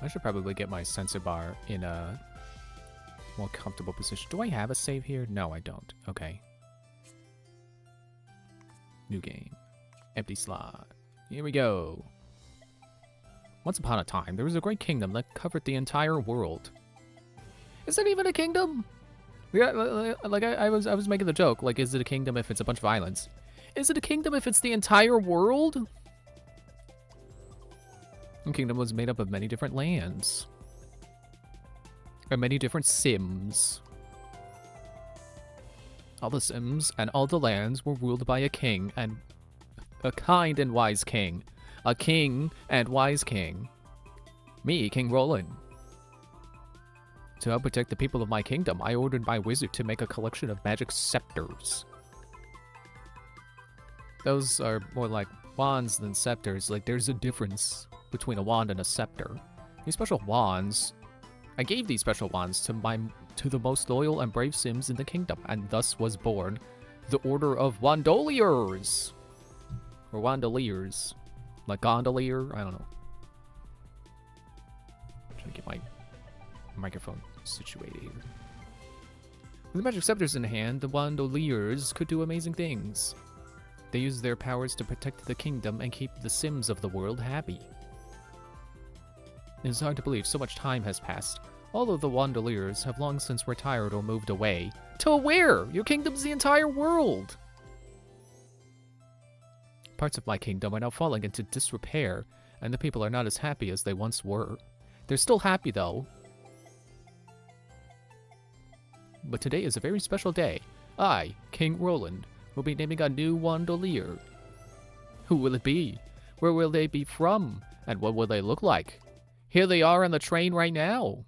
I should probably get my sensor bar in a more comfortable position. Do I have a save here? No, I don't. Okay. New game. Empty slot. Here we go. Once upon a time, there was a great kingdom that covered the entire world. Is it even a kingdom? Yeah, like I was making the joke. Like, is it a kingdom if it's a bunch of islands? Is it a kingdom if it's the entire world? The kingdom was made up of many different lands. And many different sims. All the sims and all the lands were ruled by a king, and a kind and wise king. A king and wise king. Me, King Roland. To help protect the people of my kingdom, I ordered my wizard to make a collection of magic scepters. Those are more like wands than scepters. Like, there's a difference between a wand and a scepter. These special wands... I gave these special wands to the most loyal and brave sims in the kingdom, and thus was born the Order of Wandoliers. Or Wandoliers. Like gondolier? I don't know. I'm trying to get my microphone situated here. With the magic scepters in hand, the Wandoliers could do amazing things. They used their powers to protect the kingdom and keep the sims of the world happy. It is hard to believe so much time has passed. All of the Wandoliers have long since retired or moved away. To where? Your kingdom's the entire world! Parts of my kingdom are now falling into disrepair, and the people are not as happy as they once were. They're still happy, though. But today is a very special day. I, King Roland, will be naming a new Wandolier. Who will it be? Where will they be from? And what will they look like? Here they are on the train right now.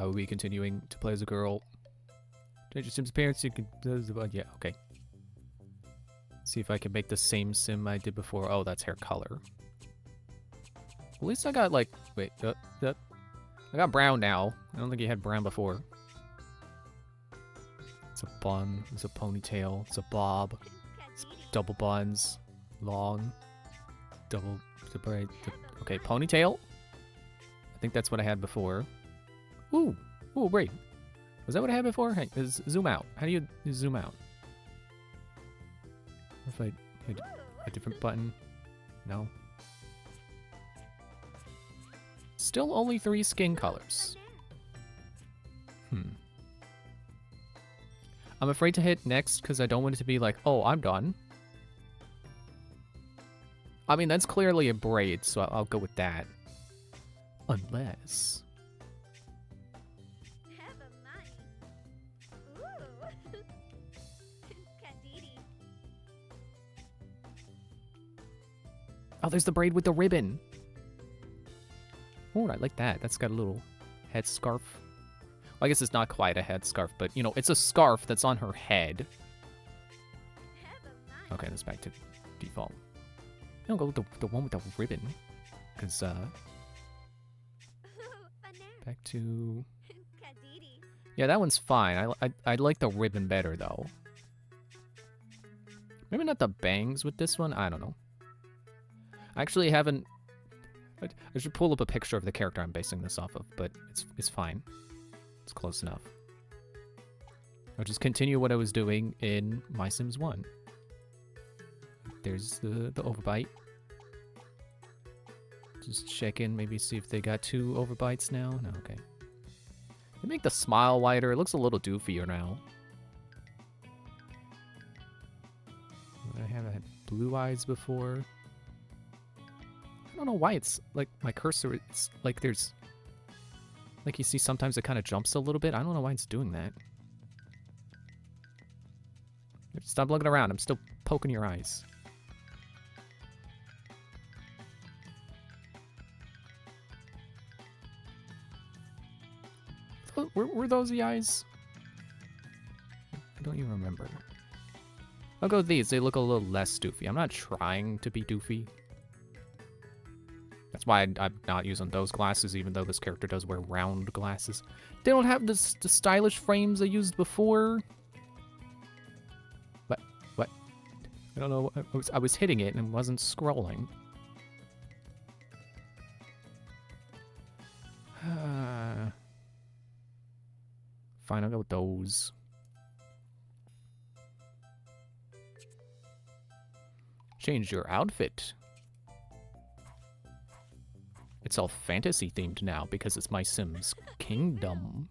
I will be continuing to play as a girl. Change your sim's appearance, you can... yeah, okay. See if I can make the same sim I did before. Oh, that's hair color. At least I got, like... Wait, I got brown now. I don't think you had brown before. It's a bun. It's a ponytail. It's a bob. It's double buns. Long. Double... Okay, ponytail. I think that's what I had before. Ooh, wait. Was that what I had before? Hey, zoom out. How do you zoom out? If I hit a different button? No. Still only 3 skin colors. I'm afraid to hit next because I don't want it to be like, oh, I'm done. I mean, that's clearly a braid, so I'll go with that. Unless... Oh, there's the braid with the ribbon. Oh, I like that. That's got a little head scarf. Well, I guess it's not quite a head scarf, but, you know, it's a scarf that's on her head. Okay, let's back to default. I'll go with the one with the ribbon. Because, back to... Yeah, that one's fine. I like the ribbon better, though. Maybe not the bangs with this one? I don't know. I actually haven't... I should pull up a picture of the character I'm basing this off of, but it's fine. It's close enough. I'll just continue what I was doing in My Sims 1. There's the overbite. Just check in, maybe see if they got 2 overbites now. No, okay. They make the smile wider. It looks a little doofier now. I haven't had blue eyes before. I don't know why it's like my cursor, it's like there's, like you see sometimes it kind of jumps a little bit. I don't know why it's doing that. Stop looking around. I'm still poking your eyes. Were those the eyes? I don't even remember. I'll go with these. They look a little less doofy. I'm not trying to be doofy. That's why I'm not using those glasses, even though this character does wear round glasses. They don't have the stylish frames I used before. What? I don't know. I was hitting it and wasn't scrolling. Fine, I'll go with those. Change your outfit. It's all fantasy themed now because it's my Sims Kingdom.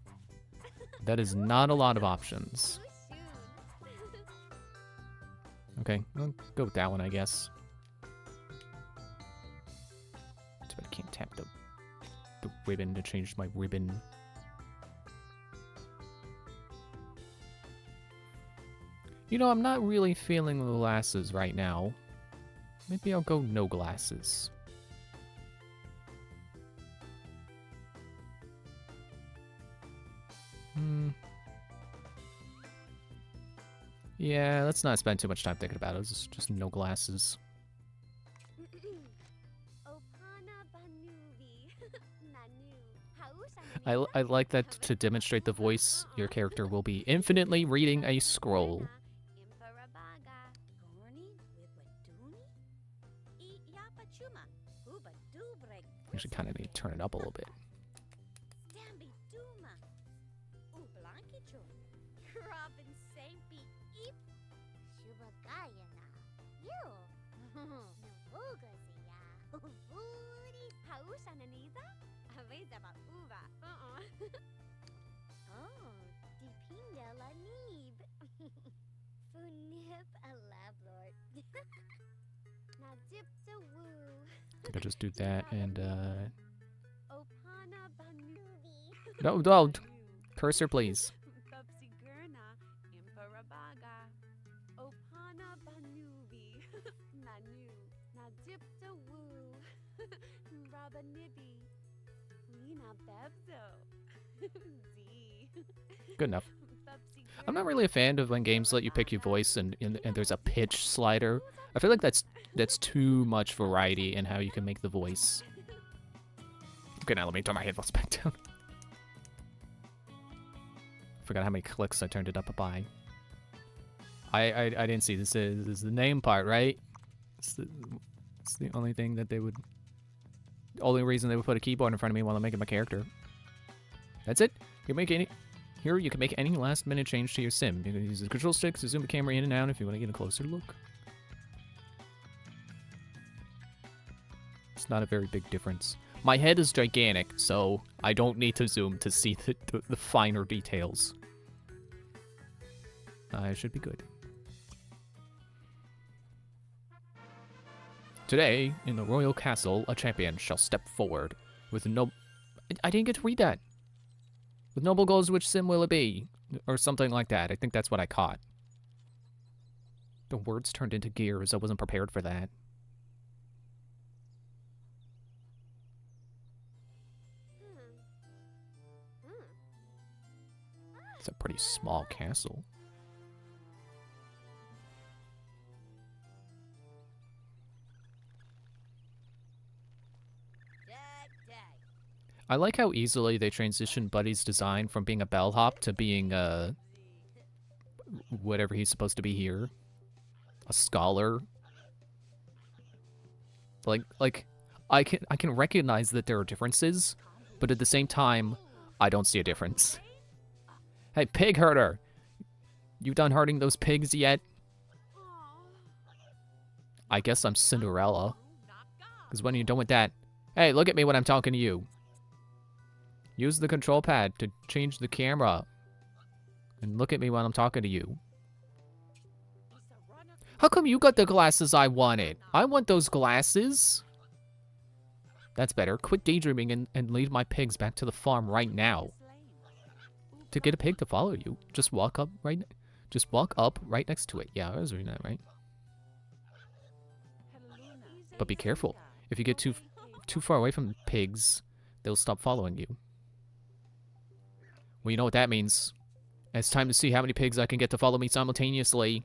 That is not a lot of options. Okay, I'll go with that one, I guess. But I can't tap the ribbon to change my ribbon. You know, I'm not really feeling the glasses right now. Maybe I'll go no glasses. Yeah, let's not spend too much time thinking about it. It's just no glasses. I like that to demonstrate the voice, your character will be infinitely reading a scroll. Actually, kind of need to turn it up a little bit. I think I'll just do that and no, cursor please. Good enough. I'm not really a fan of when games let you pick your voice and there's a pitch slider. I feel like that's too much variety in how you can make the voice. Okay, now let me turn my headphones back down. Forgot how many clicks I turned it up by. I didn't see this is the name part, right? It's the only thing that they would... The only reason they would put a keyboard in front of me while I'm making my character. That's it. You can make any... Here, you can make any last-minute change to your sim. You can use the control sticks to zoom the camera in and out if you want to get a closer look. It's not a very big difference. My head is gigantic, so I don't need to zoom to see the finer details. I should be good. Today, in the royal castle, a champion shall step forward with no... I didn't get to read that. With noble goals, which sim will it be? Or something like that. I think that's what I caught. The words turned into gears. I wasn't prepared for that. It's a pretty small castle. I like how easily they transition Buddy's design from being a bellhop to being whatever he's supposed to be here. A scholar. Like I can recognize that there are differences, but at the same time, I don't see a difference. Hey, pig herder! You done herding those pigs yet? I guess I'm Cinderella. Because when you're done with that, hey, look at me when I'm talking to you. Use the control pad to change the camera. And look at me when I'm talking to you. How come you got the glasses I wanted? I want those glasses. That's better. Quit daydreaming and lead my pigs back to the farm right now. To get a pig to follow you, just walk up right next to it. Yeah, I was reading that right. But be careful. If you get too far away from pigs, they'll stop following you. Well, you know what that means. It's time to see how many pigs I can get to follow me simultaneously.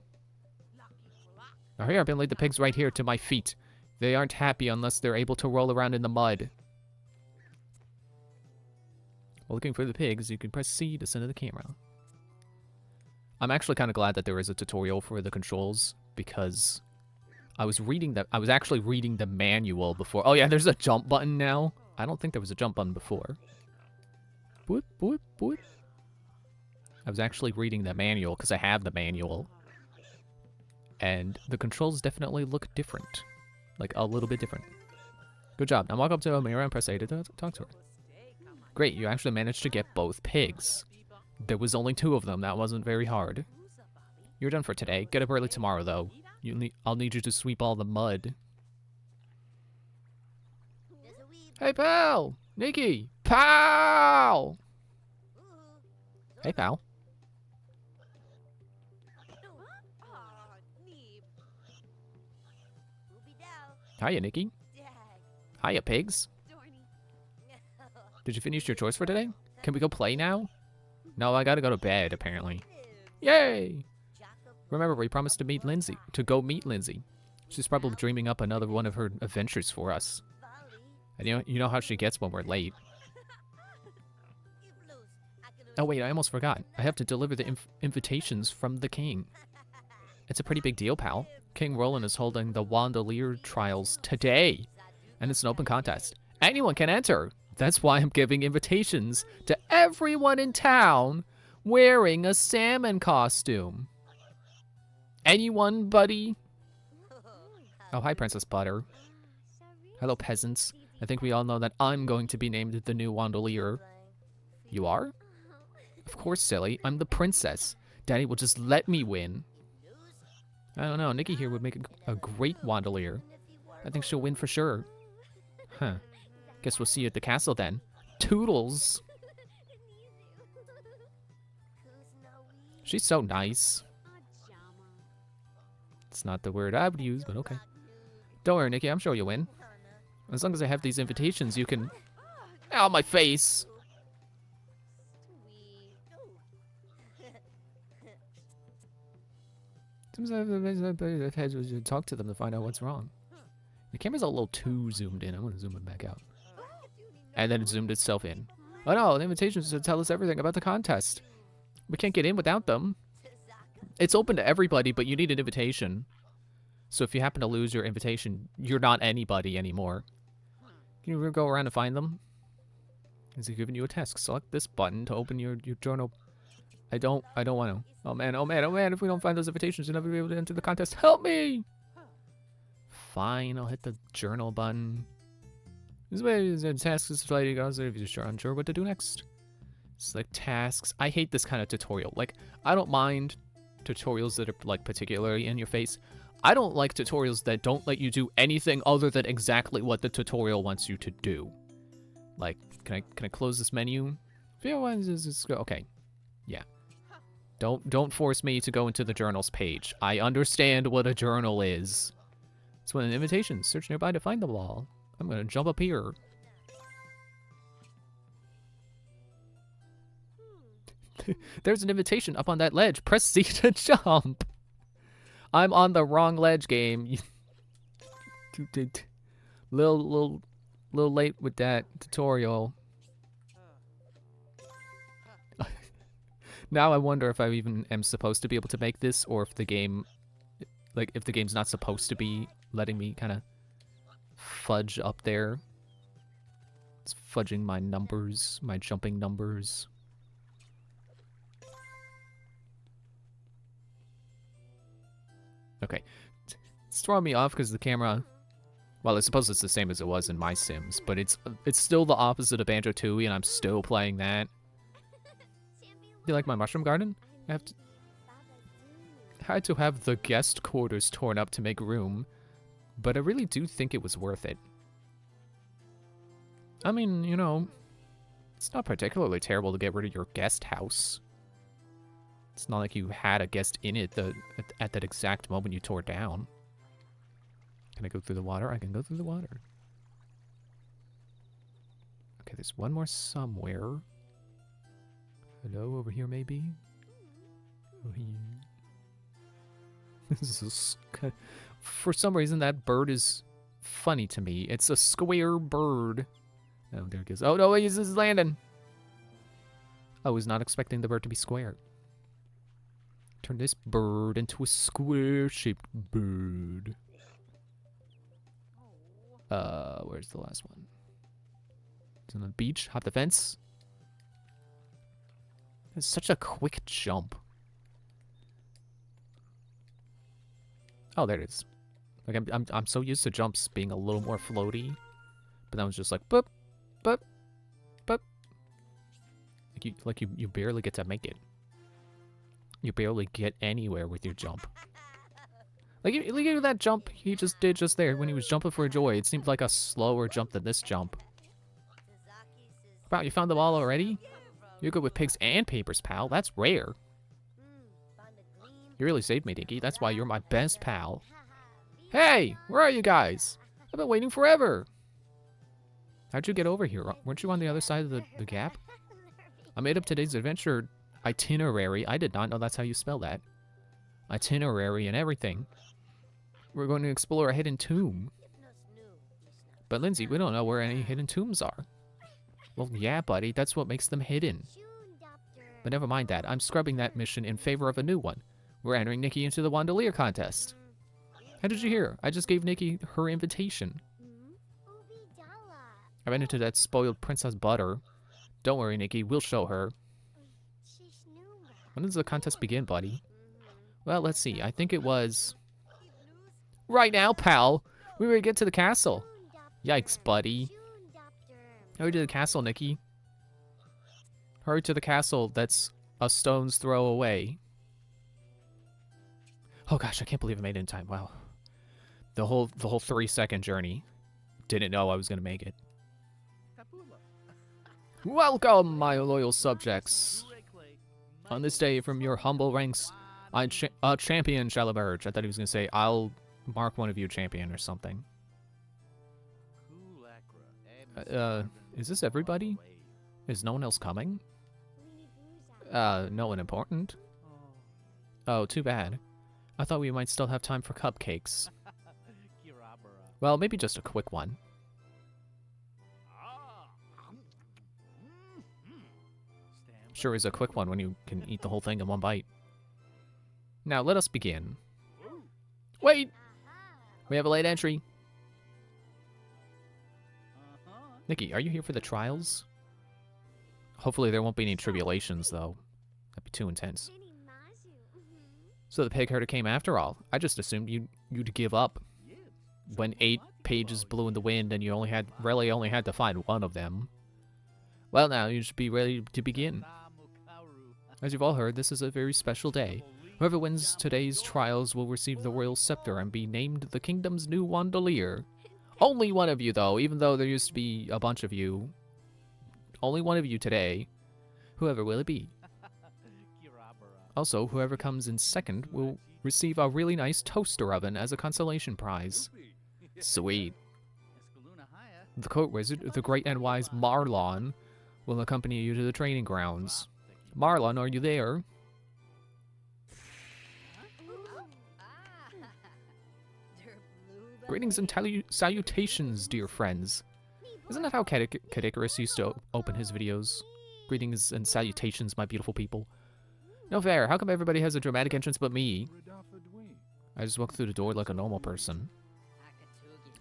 Now hurry up and lead the pigs right here to my feet. They aren't happy unless they're able to roll around in the mud. While looking for the pigs, you can press C to center the camera. I'm actually kind of glad that there is a tutorial for the controls, because I was actually reading the manual before. Oh yeah, there's a jump button now. I don't think there was a jump button before. Boop, boop, boop. I was actually reading the manual because I have the manual. And the controls definitely look different. Like, a little bit different. Good job. Now walk up to Amira and press A to talk to her. Great, you actually managed to get both pigs. There was only 2 of them. That wasn't very hard. You're done for today. Get up early tomorrow, though. I'll need you to sweep all the mud. Hey, pal! Nikki! Pal! Hey, pal. Hiya, Nikki. Hiya, pigs. Did you finish your chores for today? Can we go play now? No, I gotta go to bed, apparently. Yay! Remember, we promised to meet Lindsay. To go meet Lindsay. She's probably dreaming up another one of her adventures for us. And you know how she gets when we're late. Oh wait, I almost forgot. I have to deliver the invitations from the king. It's a pretty big deal, pal. King Roland is holding the Wandalier trials today. And it's an open contest. Anyone can enter. That's why I'm giving invitations to everyone in town wearing a salmon costume. Anyone, buddy? Oh, hi, Princess Butter. Hello, peasants. I think we all know that I'm going to be named the new Wandalier. You are? Of course, silly. I'm the princess. Daddy will just let me win. I don't know. Nikki here would make a great Wandalier. I think she'll win for sure. Huh. Guess we'll see you at the castle then. Toodles! She's so nice. It's not the word I would use, but okay. Don't worry, Nikki. I'm sure you'll win. As long as I have these invitations, you can... Ow, my face! I've had to talk to them to find out what's wrong. The camera's a little too zoomed in. I'm going to zoom it back out. And then it zoomed itself in. Oh no, the invitations to tell us everything about the contest. We can't get in without them. It's open to everybody, but you need an invitation. So if you happen to lose your invitation, you're not anybody anymore. Can you go around and find them? Is he giving you a task? Select this button to open your journal. I don't want to. Oh man, oh man, oh man, if we don't find those invitations, you'll never be able to enter the contest. Help me! Fine, I'll hit the journal button. This way is a task is displayed. If you're unsure what to do next. Select tasks. I hate this kind of tutorial. Like, I don't mind tutorials that are like particularly in your face. I don't like tutorials that don't let you do anything other than exactly what the tutorial wants you to do. Like, can I close this menu? Okay. Yeah. Don't force me to go into the journals page. I understand what a journal is. It's one of the invitations. Search nearby to find them all. I'm gonna jump up here. There's an invitation up on that ledge. Press C to jump. I'm on the wrong ledge, game. Little late with that tutorial. Now I wonder if I even am supposed to be able to make this, or if the game, like, if the game's not supposed to be letting me kind of fudge up there. It's fudging my numbers, my jumping numbers. Okay. It's throwing me off because the camera, well, I suppose it's the same as it was in my Sims, but it's still the opposite of Banjo-Tooie, and I'm still playing that. Do you like my mushroom garden? I had to have the guest quarters torn up to make room, but I really do think it was worth it. I mean, you know, it's not particularly terrible to get rid of your guest house. It's not like you had a guest in it at that exact moment you tore it down. Can I go through the water? I can go through the water. Okay, there's one more somewhere. Hello, over here maybe? Over here. This is for some reason that bird is funny to me. It's a square bird. Oh, there it goes. Oh, no, he's landing. I was not expecting the bird to be square. Turn this bird into a square-shaped bird. Where's the last one? It's on the beach. Hop the fence. It's such a quick jump. Oh, there it is. Like I'm so used to jumps being a little more floaty, but that was just like boop, boop, boop. Like you barely get to make it. You barely get anywhere with your jump. Like look at that jump he just did just there when he was jumping for joy. It seemed like a slower jump than this jump. Wow, you found the ball already? You're good with pigs and papers, pal. That's rare. You really saved me, Dinky. That's why you're my best pal. Hey, where are you guys? I've been waiting forever. How'd you get over here? Weren't you on the other side of the gap? I made up today's adventure itinerary. I did not know that's how you spell that. Itinerary and everything. We're going to explore a hidden tomb. But Lindsay, we don't know where any hidden tombs are. Well, yeah, buddy, that's what makes them hidden. But never mind that. I'm scrubbing that mission in favor of a new one. We're entering Nikki into the Wandalier contest. How did you hear? I just gave Nikki her invitation. I ran into that spoiled Princess Butter. Don't worry, Nikki, we'll show her. When does the contest begin, buddy? Well, let's see. I think it was... right now, pal! We were to get to the castle. Yikes, buddy. Hurry to the castle, Nikki. Hurry to the castle that's a stone's throw away. Oh gosh, I can't believe I made it in time. Wow. The whole 3-second journey. Didn't know I was gonna make it. Welcome, my loyal subjects. On this day, from your humble ranks, a champion shall emerge. I thought he was gonna say, I'll mark one of you champion or something. Is this everybody? Is no one else coming? No one important. Oh, too bad. I thought we might still have time for cupcakes. Well, maybe just a quick one. Sure is a quick one when you can eat the whole thing in one bite. Now, let us begin. Wait! We have a late entry. Nikki, are you here for the trials? Hopefully there won't be any tribulations, though. That'd be too intense. So the pig herder came after all. I just assumed you'd give up when 8 pages blew in the wind and you really only had to find one of them. Well, now you should be ready to begin. As you've all heard, this is a very special day. Whoever wins today's trials will receive the royal scepter and be named the kingdom's new Wandalier. Only one of you, though, even though there used to be a bunch of you. Only one of you today. Whoever will it be? Also, whoever comes in second will receive a really nice toaster oven as a consolation prize. Sweet. The court wizard, the great and wise Marlon, will accompany you to the training grounds. Marlon, are you there? Greetings and salutations, dear friends. Isn't that how Kadikarus used to open his videos? Greetings and salutations, my beautiful people. No fair, how come everybody has a dramatic entrance but me? I just walk through the door like a normal person.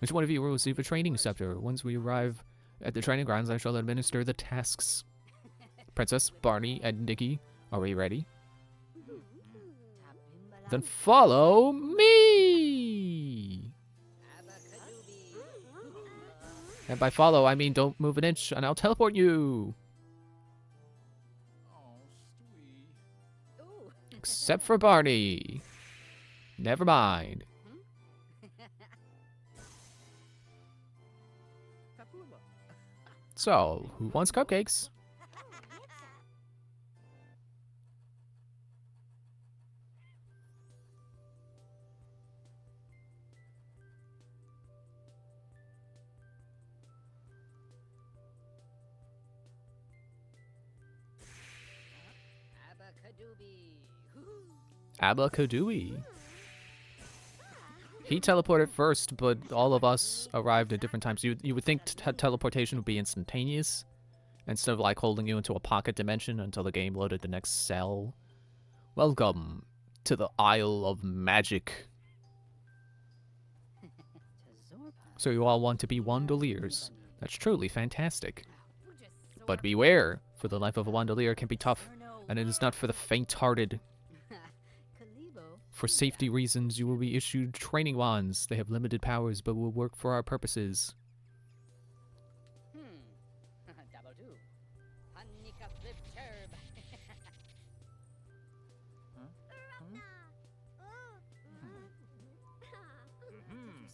Each one of you will receive a training scepter. Once we arrive at the training grounds, I shall administer the tasks. Princess, Barney, and Nikki, are we ready? Then follow me! And by follow, I mean don't move an inch, and I'll teleport you! Except for Barney. Never mind. So, who wants cupcakes? Abacadooey. He teleported first, but all of us arrived at different times. You would think teleportation would be instantaneous, instead of like holding you into a pocket dimension until the game loaded the next cell. Welcome to the Isle of Magic. So you all want to be Wandaliers. That's truly fantastic. But beware, for the life of a Wandalier can be tough, and it is not for the faint-hearted. For safety reasons, you will be issued training wands. They have limited powers, but will work for our purposes.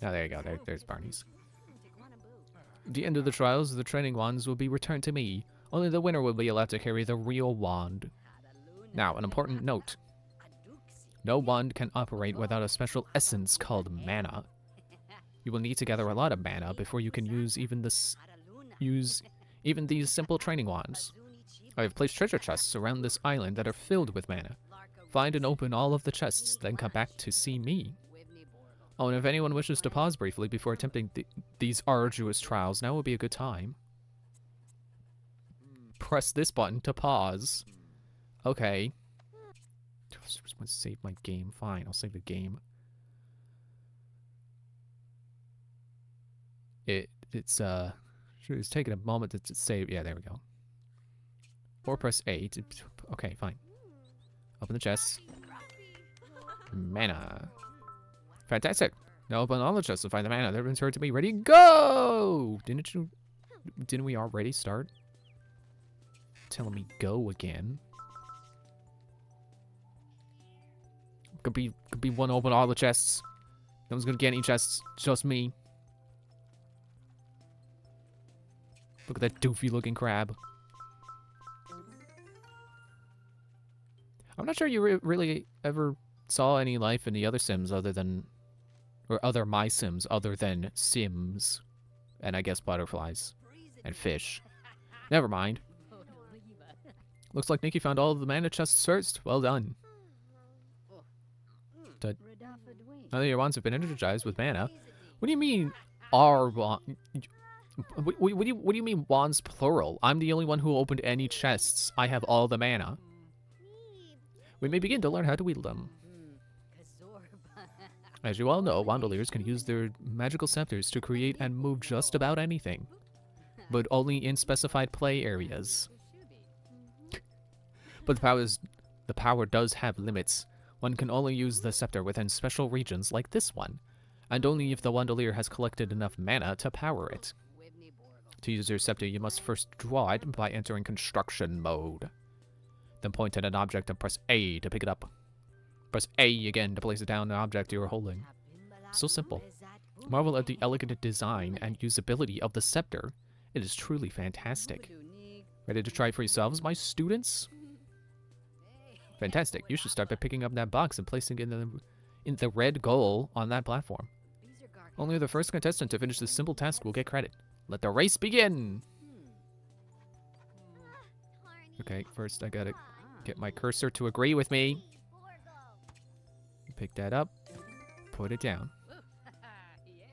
Oh, there you go. There's Barney's. At the end of the trials, the training wands will be returned to me. Only the winner will be allowed to carry the real wand. Now, an important note. No wand can operate without a special essence called mana. You will need to gather a lot of mana before you can use even these simple training wands. I have placed treasure chests around this island that are filled with mana. Find and open all of the chests, then come back to see me. Oh, and if anyone wishes to pause briefly before attempting these arduous trials, now would be a good time. Press this button to pause. Okay. Just want to save my game. Fine, I'll save the game. It's taking a moment to save. Yeah, there we go. Or press A to, okay, fine. Open the chest. Mana. Fantastic. Now open all the chests to find the mana. They're returned to me. Ready, go! Didn't we already start? Telling me go again. Could be one open all the chests. No one's gonna get any chests. Just me. Look at that doofy looking crab. I'm not sure you really ever saw any life in the other Sims other than, or other My Sims other than Sims, and I guess butterflies and fish. Never mind. Looks like Nikki found all of the mana chests first. Well done. Now that your wands have been energized with mana, what do you mean our wand? What do you mean wands plural? I'm the only one who opened any chests. I have all the mana. We may begin to learn how to wield them. As you all know, Wandaliers can use their magical scepters to create and move just about anything, but only in specified play areas. But the power does have limits. One can only use the scepter within special regions like this one, and only if the Wandalier has collected enough mana to power it. To use your scepter, you must first draw it by entering construction mode. Then point at an object and press A to pick it up. Press A again to place it down the object you are holding. So simple. Marvel at the elegant design and usability of the scepter. It is truly fantastic. Ready to try it for yourselves, my students? Fantastic. You should start by picking up that box and placing it in the red goal on that platform. Only the first contestant to finish this simple task will get credit. Let the race begin! Okay, first I gotta get my cursor to agree with me. Pick that up. Put it down.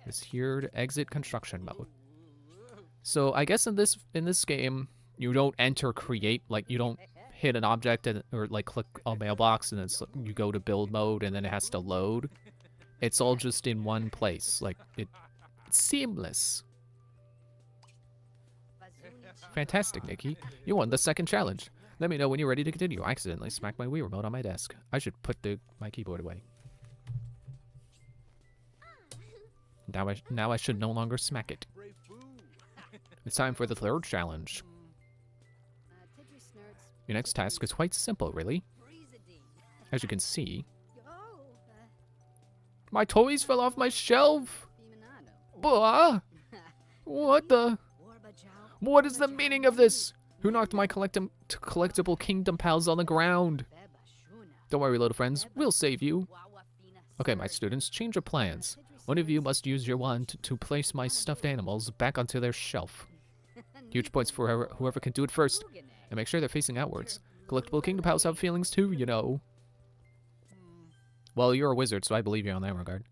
It's here to exit construction mode. So I guess in this game, you don't enter create, like you don't hit an object or like click a mailbox and then you go to build mode and then it has to load. It's all just in one place. Like it's seamless. Fantastic, Nikki. You won the second challenge. Let me know when you're ready to continue. I accidentally smacked my Wii remote on my desk. I should put my keyboard away. Now I should no longer smack it. It's time for the third challenge. Your next task is quite simple, really. As you can see, my toys fell off my shelf. Bah! What is the meaning of this? Who knocked my collectible kingdom pals on the ground? Don't worry, little friends. We'll save you. Okay, my students, change of plans. One of you must use your wand to place my stuffed animals back onto their shelf. Huge points for whoever can do it first. And make sure they're facing outwards. Collectible kingdom pals have feelings too, you know. Well, you're a wizard, so I believe you on that regard.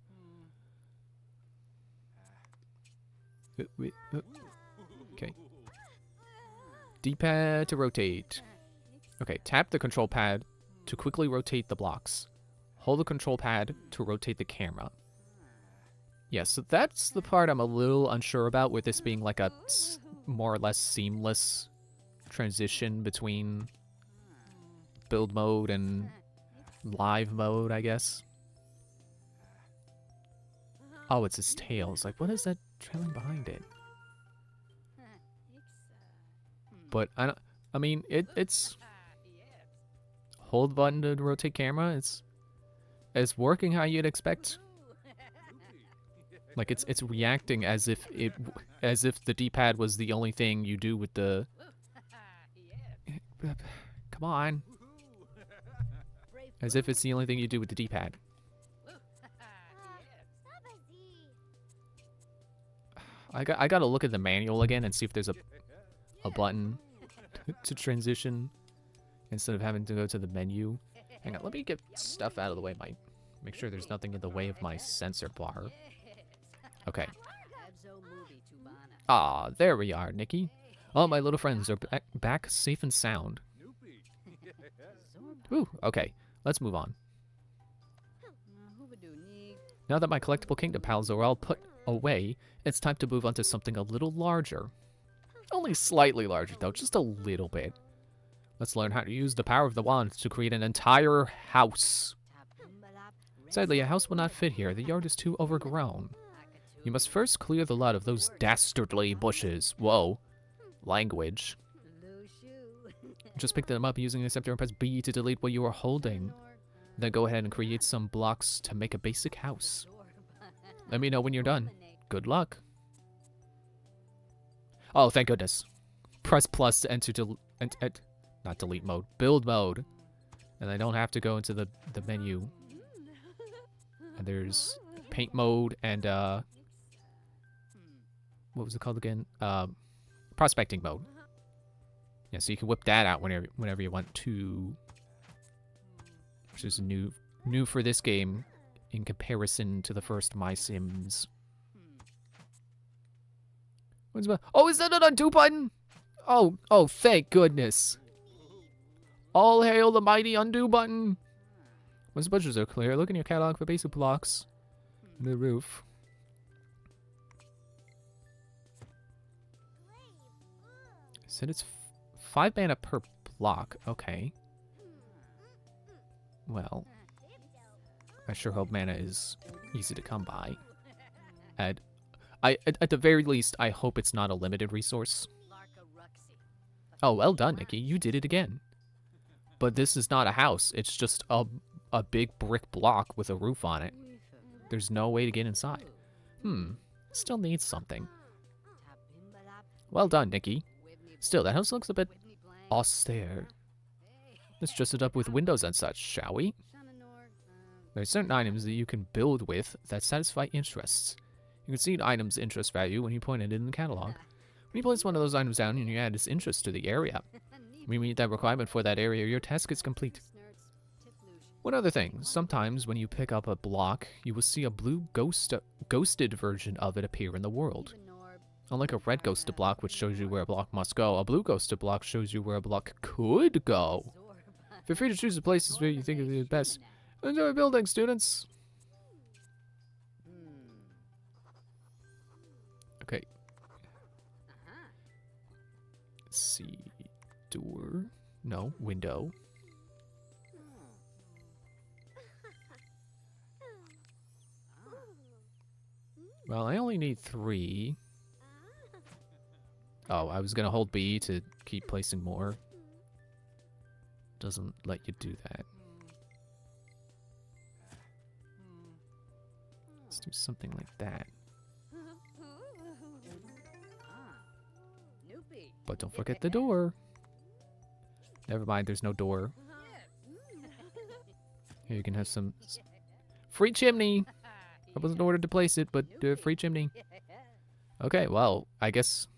Okay. D-pad to rotate. Okay, tap the control pad to quickly rotate the blocks. Hold the control pad to rotate the camera. Yeah, so that's the part I'm a little unsure about, with this being like a more or less seamless transition between build mode and live mode, I guess. Oh, it's his tail. It's like, what is that trailing behind it? But I mean, it's hold button to rotate camera. It's working how you'd expect. Like it's reacting as if the D-pad was the only thing you do with the. Come on. As if it's the only thing you do with the D-pad. I gotta look at the manual again and see if there's a button to transition instead of having to go to the menu. Hang on, let me get stuff out of the way. Make sure there's nothing in the way of my sensor bar. Okay. Ah, there we are, Nikki. All my little friends are back safe and sound. Ooh, okay. Let's move on. Now that my collectible kingdom pals are all put away, it's time to move on to something a little larger. Only slightly larger, though, just a little bit. Let's learn how to use the power of the wand to create an entire house. Sadly, a house will not fit here. The yard is too overgrown. You must first clear the lot of those dastardly bushes. Whoa. Language. Just pick them up using the scepter and press B to delete what you are holding. Then go ahead and create some blocks to make a basic house. Let me know when you're done. Good luck. Oh, thank goodness. Press plus to enter not delete mode, build mode. And I don't have to go into the menu. And there's paint mode and what was it called again? Prospecting mode. Yeah, so you can whip that out whenever you want to. Which is new for this game in comparison to the first My Sims. Oh, is that an undo button? Oh, thank goodness. All hail the mighty undo button. Once the bushes are clear, look in your catalog for basic blocks. The roof. Said it's 5 mana per block. Okay. Well, I sure hope mana is easy to come by. At the very least, I hope it's not a limited resource. Oh, well done, Nikki. You did it again. But this is not a house. It's just a big brick block with a roof on it. There's no way to get inside. Still needs something. Well done, Nikki. Still, that house looks a bit austere. Let's dress it up with windows and such, shall we? There are certain items that you can build with that satisfy interests. You can see an item's interest value when you point it in the catalog. When you place one of those items down and you add its interest to the area, when you meet that requirement for that area, your task is complete. One other thing, sometimes when you pick up a block, you will see a blue ghosted version of it appear in the world. Unlike a red ghosted block, which shows you where a block must go, a blue ghosted block shows you where a block could go. Feel free to choose the places where you think it is best. Enjoy building, students! Okay. Let's see. Door. No. Window. Well, I only need 3. Oh, I was gonna hold B to keep placing more. Doesn't let you do that. Let's do something like that. But don't forget the door. Never mind, there's no door. Here you can have some free chimney. I wasn't ordered to place it, but free chimney. Okay, well, I guess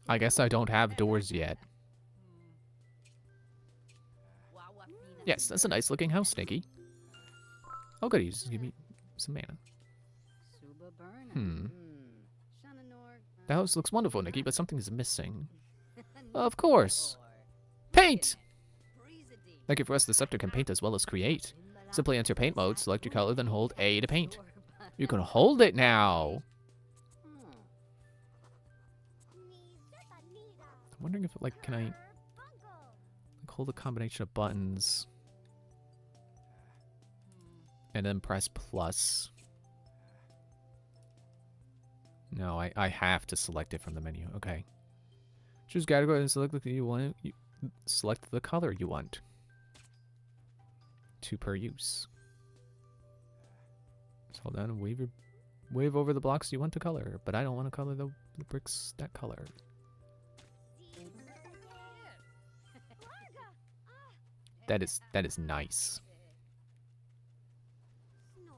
I don't have doors yet. Yes, that's a nice looking house, Nikki. Oh, good, you just give me some mana. Hmm. The house looks wonderful, Nikki, but something is missing. Of course. Paint! Thank you for us, the scepter can paint as well as create. Simply enter paint mode, select your color, then hold A to paint. You can hold it now! I'm wondering if, like, can I... Like, hold a combination of buttons. And then press plus. No, I have to select it from the menu. Okay. Choose category and select the you want. Select the color you want. 2 per use. So hold down and wave over the blocks you want to color, but I don't want to color the bricks that color. That is nice.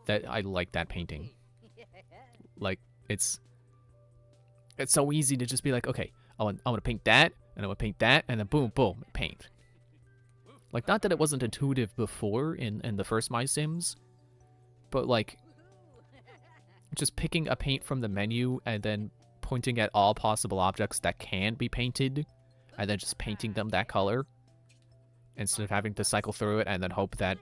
That I like that painting. Like it's so easy to just be like, okay, I want to paint that, and I want to paint that, and then boom, boom, paint. Like, not that it wasn't intuitive before in the first My Sims, but like, just picking a paint from the menu and then pointing at all possible objects that can be painted, and then just painting them that color, instead of having to cycle through it and then hope that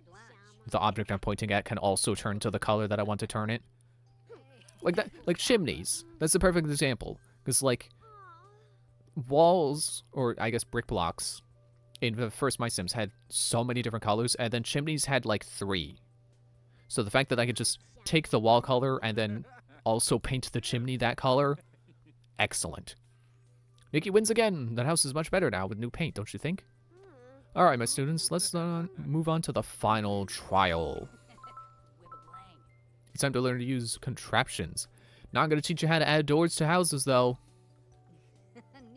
the object I'm pointing at can also turn to the color that I want to turn it. Like that, like chimneys. That's the perfect example. Because, like, walls, or I guess brick blocks, in the first My Sims had so many different colors, and then chimneys had, like, 3. So the fact that I could just take the wall color and then also paint the chimney that color, excellent. Nikki wins again. That house is much better now with new paint, don't you think? Alright, my students, let's move on to the final trial. It's time to learn to use contraptions. Not gonna teach you how to add doors to houses, though.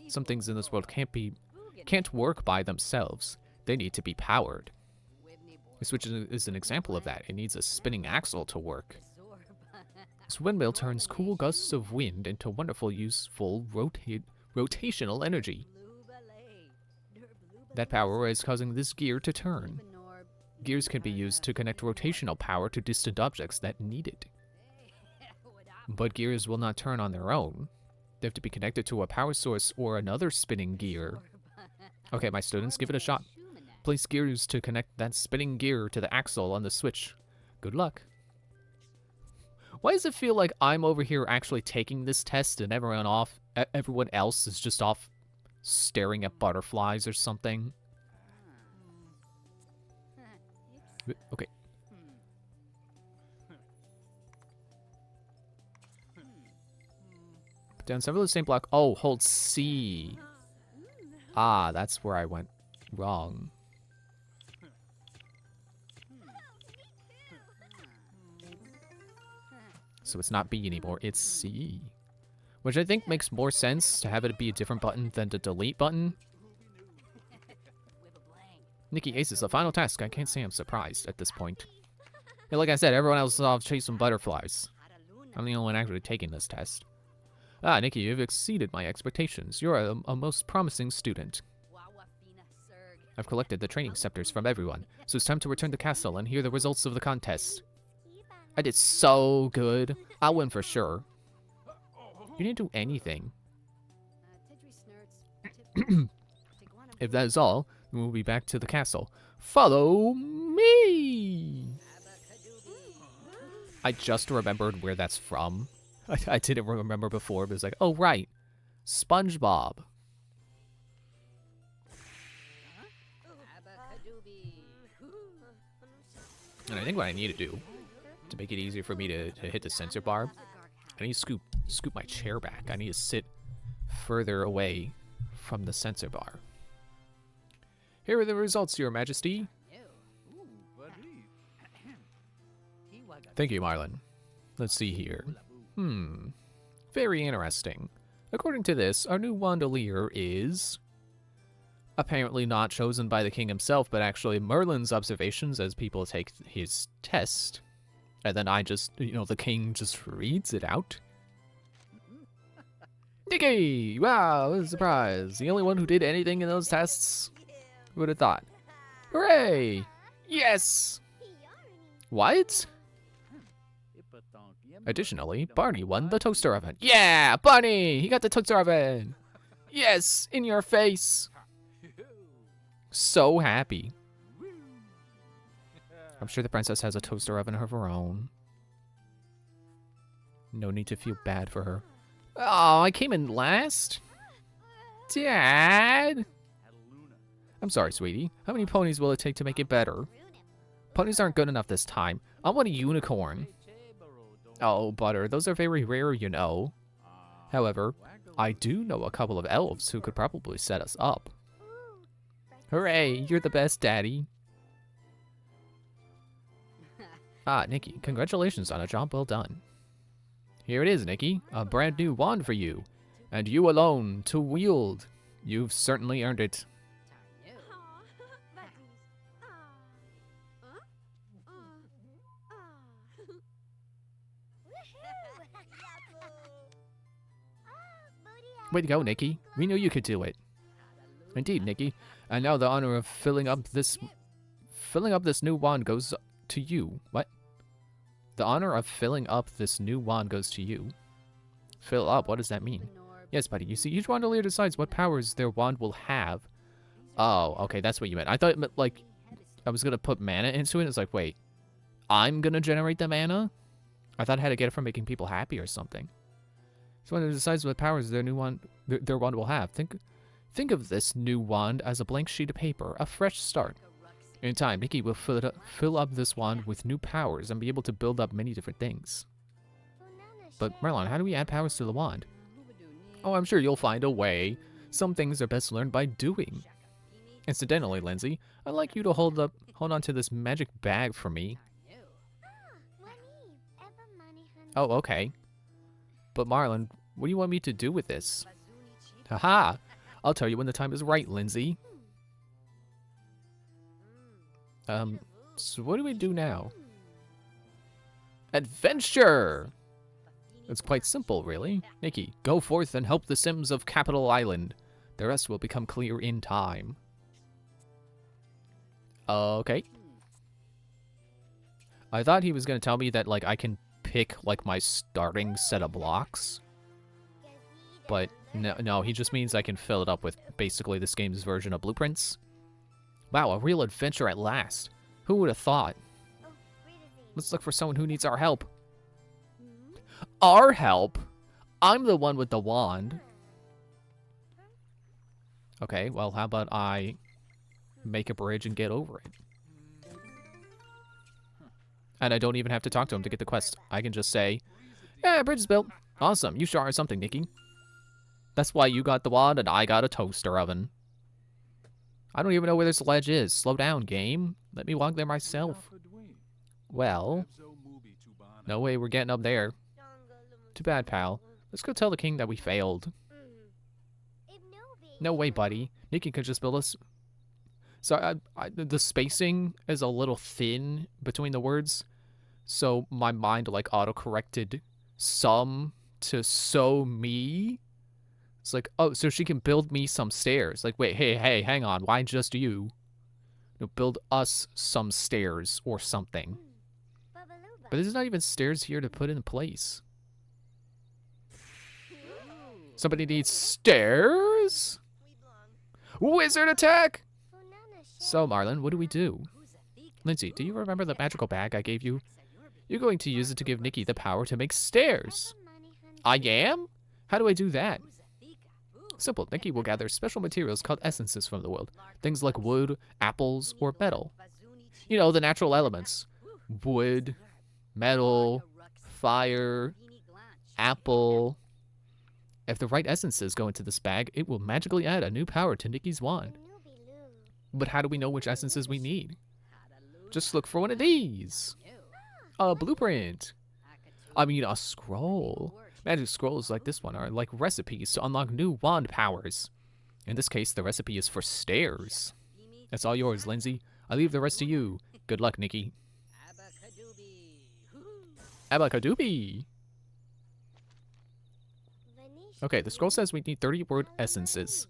Some things in this world can't work by themselves. They need to be powered. This switch is an example of that. It needs a spinning axle to work. This windmill turns cool gusts of wind into wonderful, useful rotational energy. That power is causing this gear to turn. Gears can be used to connect rotational power to distant objects that need it. But gears will not turn on their own. They have to be connected to a power source or another spinning gear. Okay, my students, give it a shot. Place gears to connect that spinning gear to the axle on the switch. Good luck. Why does it feel like I'm over here actually taking this test and everyone else is just off staring at butterflies or something? Okay. Put down several of the same block. Oh, hold C. Ah, that's where I went wrong. So it's not B anymore, it's C. Which I think makes more sense to have it be a different button than the delete button. Nikki aces the final task. I can't say I'm surprised at this point. Yeah, like I said, everyone else is off chasing butterflies. I'm the only one actually taking this test. Ah, Nikki, you've exceeded my expectations. You're a most promising student. I've collected the training scepters from everyone, so it's time to return to castle and hear the results of the contest. I did so good. I'll win for sure. You didn't do anything. If that is all, then we'll be back to the castle. Follow me! I just remembered where that's from. I didn't remember before, but it's like, oh, right. SpongeBob. And I think what I need to do, to make it easier for me to hit the sensor bar, I need to scoop my chair back. I need to sit further away from the sensor bar. Here are the results, Your Majesty. Thank you, Marlon. Let's see here. Very interesting. According to this, our new Wandalier is apparently not chosen by the king himself, but actually Merlin's observations as people take his test. And then I just, the king just reads it out. Nikki! Wow, what a surprise. The only one who did anything in those tests? Who would have thought? Hooray! Yes! What? Additionally, Barney won the toaster oven. Yeah, Barney! He got the toaster oven! Yes, in your face! So happy. I'm sure the princess has a toaster oven of her own. No need to feel bad for her. Oh, I came in last? Dad? I'm sorry, sweetie. How many ponies will it take to make it better? Ponies aren't good enough this time. I want a unicorn. Oh, Butter, those are very rare, you know. However, I do know a couple of elves who could probably set us up. Hooray, you're the best, Daddy. Ah, Nikki, congratulations on a job well done. Here it is, Nikki, a brand new wand for you. And you alone to wield. You've certainly earned it. Way to go, Nikki. We knew you could do it. Indeed, Nikki. And now the honor of filling up this new wand goes to you. What? The honor of filling up this new wand goes to you. Fill up, what does that mean? Yes, buddy. You see, each wandelier decides what powers their wand will have. Oh, okay, that's what you meant. I thought it meant, like, I was gonna put mana into it. It's like, wait, I'm gonna generate the mana? I thought I had to get it from making people happy or something. So when it decides what powers their new wand, their wand will have, think of this new wand as a blank sheet of paper, a fresh start. In time, Nikki will fill up this wand with new powers and be able to build up many different things. But Merlon, how do we add powers to the wand? Oh, I'm sure you'll find a way. Some things are best learned by doing. Incidentally, Lindsay, I'd like you to hold on to this magic bag for me. Oh, okay. But Marlon, what do you want me to do with this? Haha! I'll tell you when the time is right, Lindsay. So what do we do now? Adventure! It's quite simple, really. Nikki, go forth and help the Sims of Capital Island. The rest will become clear in time. Okay. I thought he was gonna tell me that, like, I can pick, like, my starting set of blocks. But, no, he just means I can fill it up with basically this game's version of blueprints. Wow, a real adventure at last. Who would have thought? Let's look for someone who needs our help. Our help? I'm the one with the wand. Okay, well, how about I make a bridge and get over it? And I don't even have to talk to him to get the quest. I can just say, yeah, bridge is built. Awesome, you sure are something, Nikki. That's why you got the wand and I got a toaster oven. I don't even know where this ledge is. Slow down, game. Let me walk there myself. Well, no way we're getting up there. Too bad, pal. Let's go tell the king that we failed. No way, buddy. Nikki could just build us... So the spacing is a little thin between the words. So my mind, like, auto-corrected some to so me. It's like, oh, so she can build me some stairs. Like, wait, hey, hang on. Why just you? No, build us some stairs or something. But there's not even stairs here to put in place. Somebody needs stairs? Wizard attack! So, Marlon, what do we do? Lindsay, do you remember the magical bag I gave you? You're going to use it to give Nikki the power to make stairs. I am? How do I do that? Simple. Nikki will gather special materials called essences from the world. Things like wood, apples, or metal. You know, the natural elements. Wood, metal, fire, apple. If the right essences go into this bag, it will magically add a new power to Nikki's wand. But how do we know which essences we need? Just look for one of these. A blueprint. I mean, a scroll. Magic scrolls like this one are like recipes to unlock new wand powers. In this case, the recipe is for stairs. That's all yours, Lindsay. I leave the rest to you. Good luck, Nikki. Abacadoobie. Okay, the scroll says we need 30 word essences.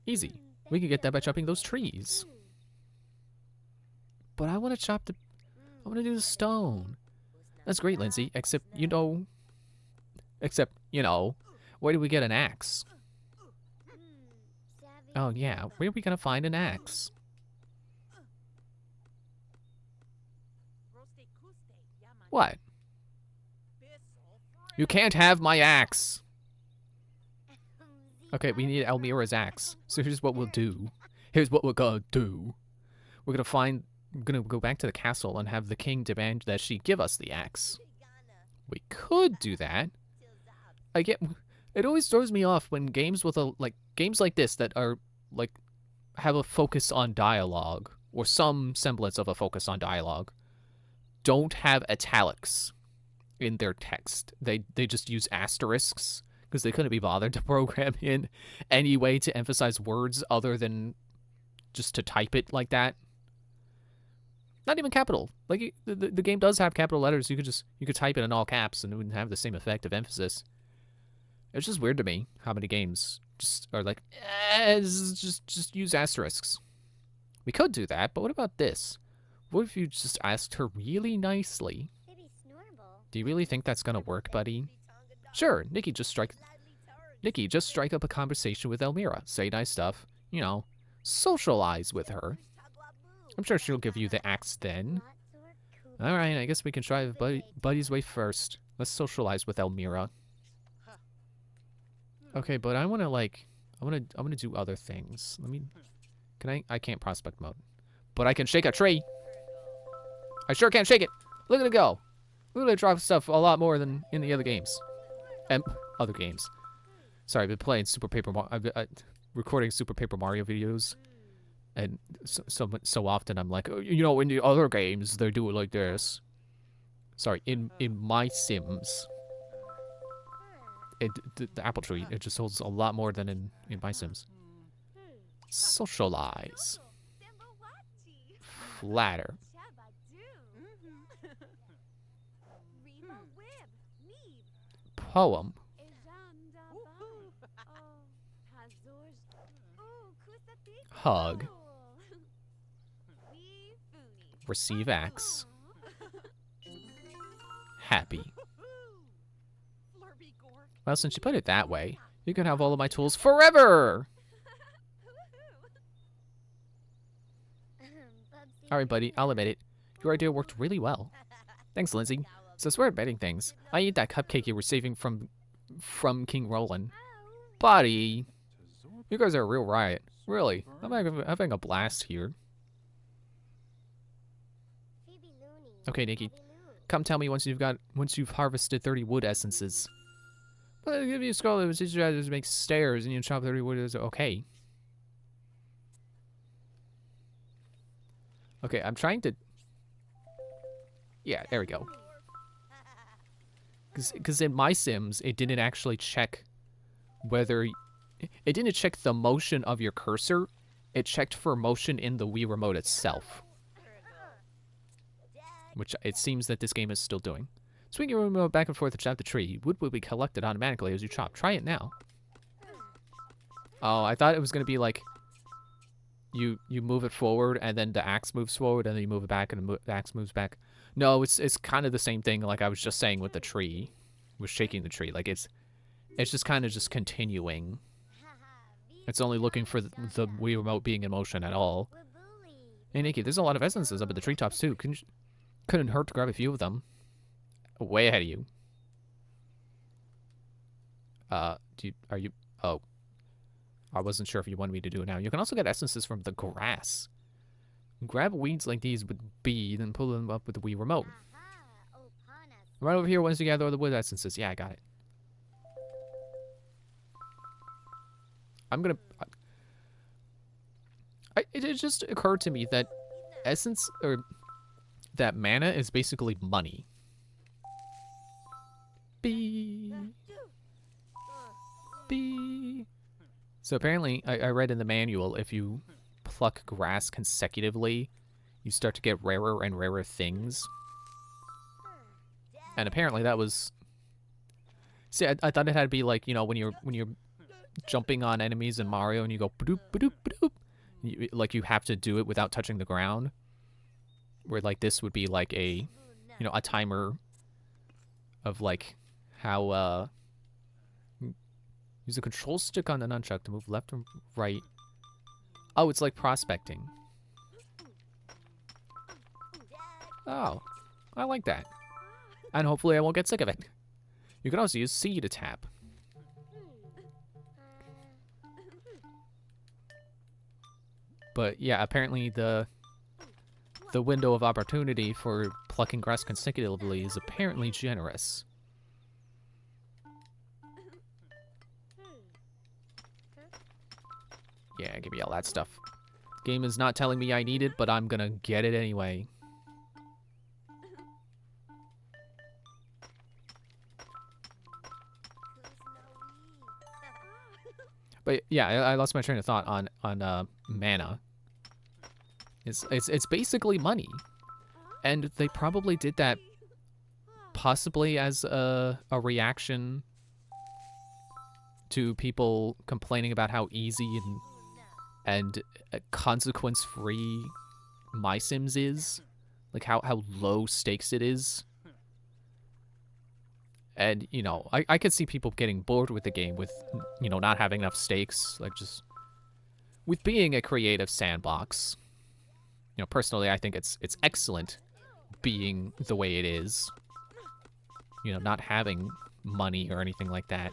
Easy. We can get that by chopping those trees. But I want to chop the... I want to do the stone. That's great, Lindsay. Except, where do we get an axe? Oh, yeah. Where are we gonna find an axe? What? You can't have my axe. Okay, we need Elmira's axe. So here's what we'll do. Here's what we're gonna do. We're gonna go back to the castle and have the king demand that she give us the axe. We could do that. It always throws me off when games with games like this that are like have a focus on dialogue or some semblance of a focus on dialogue don't have italics in their text. They just use asterisks because they couldn't be bothered to program in any way to emphasize words other than just to type it like that. Not even capital. Like the game does have capital letters. You could type it in all caps and it wouldn't have the same effect of emphasis. It's just weird to me how many games just are like, just use asterisks. We could do that, but what about this? What if you just asked her really nicely? Do you really think that's gonna work, buddy? Sure, Nikki, just strike up a conversation with Elmira. Say nice stuff. Socialize with her. I'm sure she'll give you the axe then. Alright, I guess we can try Buddy's way first. Let's socialize with Elmira. Okay, but I wanna do other things. I can't prospect mode. But I can shake a tree. I sure can shake it. Look at it go. Look at it drop stuff a lot more than in the other games. And other games. Sorry, I've been playing recording Super Paper Mario videos. And so often I'm like, in the other games, they do it like this. Sorry, in my Sims. The apple tree, it just holds a lot more than in my Sims. Socialize. Flatter. Poem. Hug. Receive axe. Happy. Well, since you put it that way, you can have all of my tools forever! Alright, buddy, I'll admit it. Your idea worked really well. Thanks, Lindsay. Since we're admitting things, I eat that cupcake you were saving from King Roland. Buddy! You guys are a real riot. Really. I'm having a blast here. Okay, Nikki. Come tell me once you've harvested 30 wood essences. Well, I'll give you a scroll that will teach you how to make stairs and you chop 30 wood. Okay. Okay, I'm trying to... Yeah, there we go. Because in my Sims, it didn't actually check whether... It didn't check the motion of your cursor. It checked for motion in the Wii Remote itself. Which it seems that this game is still doing. Swing your remote back and forth to chop the tree. Wood will be collected automatically as you chop. Try it now. Oh, I thought it was going to be like... You move it forward, and then the axe moves forward, and then you move it back, and the axe moves back. No, it's kind of the same thing like I was just saying with the tree. With shaking the tree. Like, it's just kind of just continuing. It's only looking for the Wii Remote being in motion at all. Hey, Nikki, there's a lot of essences up at the treetops, too. Couldn't hurt to grab a few of them. Way ahead of you. Oh. I wasn't sure if you wanted me to do it now. You can also get essences from the grass. Grab weeds like these with B, then pull them up with the Wii Remote. Right over here once you gather all the wood essences. Yeah, I got it. I'm gonna... It just occurred to me that that mana is basically money. B. So apparently, I read in the manual, if you pluck grass consecutively, you start to get rarer and rarer things. And apparently that was... See, I thought it had to be like, when you're jumping on enemies in Mario and you go ba-doop, ba-doop, ba-doop. Like you have to do it without touching the ground. Where like this would be like a, a timer of like how use the control stick on the nunchuck to move left and right. Oh, it's like prospecting. Oh, I like that. And hopefully I won't get sick of it. You can also use C to tap. But yeah, apparently the window of opportunity for plucking grass consecutively is apparently generous. Yeah, give me all that stuff. Game is not telling me I need it, but I'm gonna get it anyway. But yeah, I lost my train of thought on mana. It's basically money, and they probably did that possibly as a reaction to people complaining about how easy and consequence-free My Sims is, like how low stakes it is. And, you know, I could see people getting bored with the game with, you know, not having enough stakes, like just with being a creative sandbox. You know, personally, I think it's excellent being the way it is. You know, not having money or anything like that.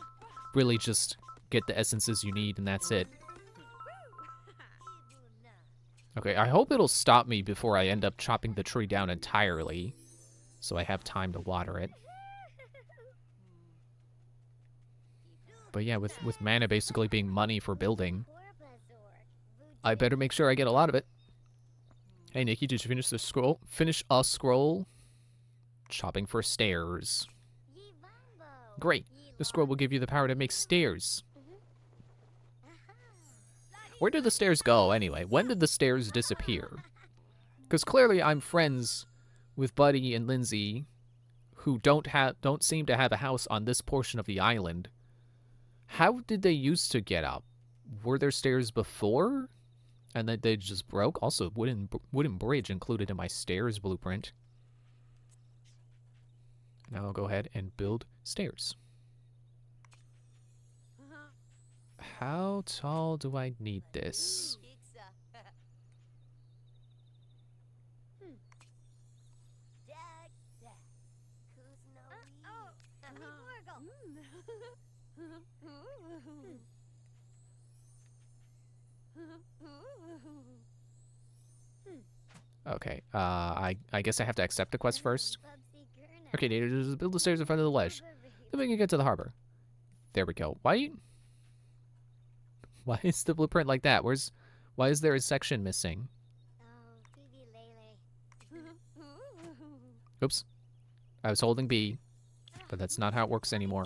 Really just get the essences you need and that's it. Okay, I hope it'll stop me before I end up chopping the tree down entirely, so I have time to water it. But yeah, with mana basically being money for building, I better make sure I get a lot of it. Hey Nikki, did you finish the scroll? Finish a scroll? Chopping for stairs. Great. The scroll will give you the power to make stairs. Where did the stairs go anyway? When did the stairs disappear? Because clearly I'm friends with Buddy and Lindsay, who don't seem to have a house on this portion of the island. How did they used to get up? Were there stairs before? And then they just broke? Also, wooden bridge included in my stairs blueprint. Now I'll go ahead and build stairs. How tall do I need this? Okay, I guess I have to accept the quest first. Okay, Data, just build the stairs in front of the ledge. Then we can get to the harbor. There we go. Why is the blueprint like that? Why is there a section missing? Oops. I was holding B, but that's not how it works anymore.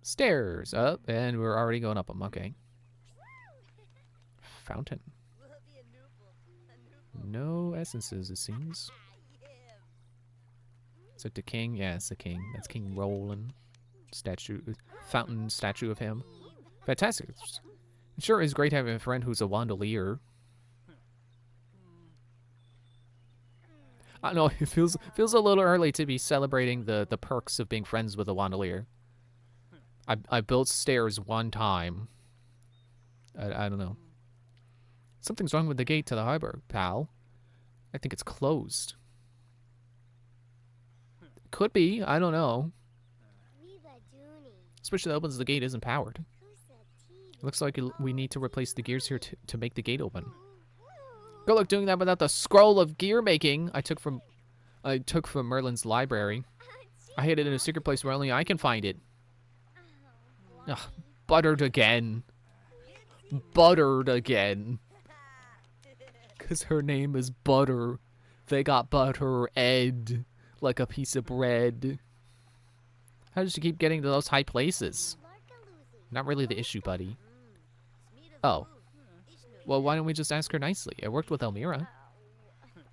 Stairs up, and we're already going up them. Okay. Fountain. No essences, it seems. Is it the king? Yeah, it's the king. That's King Roland. Statue, fountain statue of him. Fantastic. It sure is great having a friend who's a wandelier. I don't know, it feels a little early to be celebrating the perks of being friends with a wandelier. I built stairs one time. I don't know. Something's wrong with the gate to the harbor, pal. I think it's closed. Could be, I don't know. Switch that opens the gate isn't powered. It looks like we need to replace the gears here to make the gate open. Good luck doing that without the scroll of gear making I took from Merlin's library. I hid it in a secret place where only I can find it. Ugh, buttered again. Buttered again. Because her name is Butter. They got butter Ed. Like a piece of bread. How does she keep getting to those high places? Not really the issue, buddy. Oh. Well, why don't we just ask her nicely? I worked with Elmira.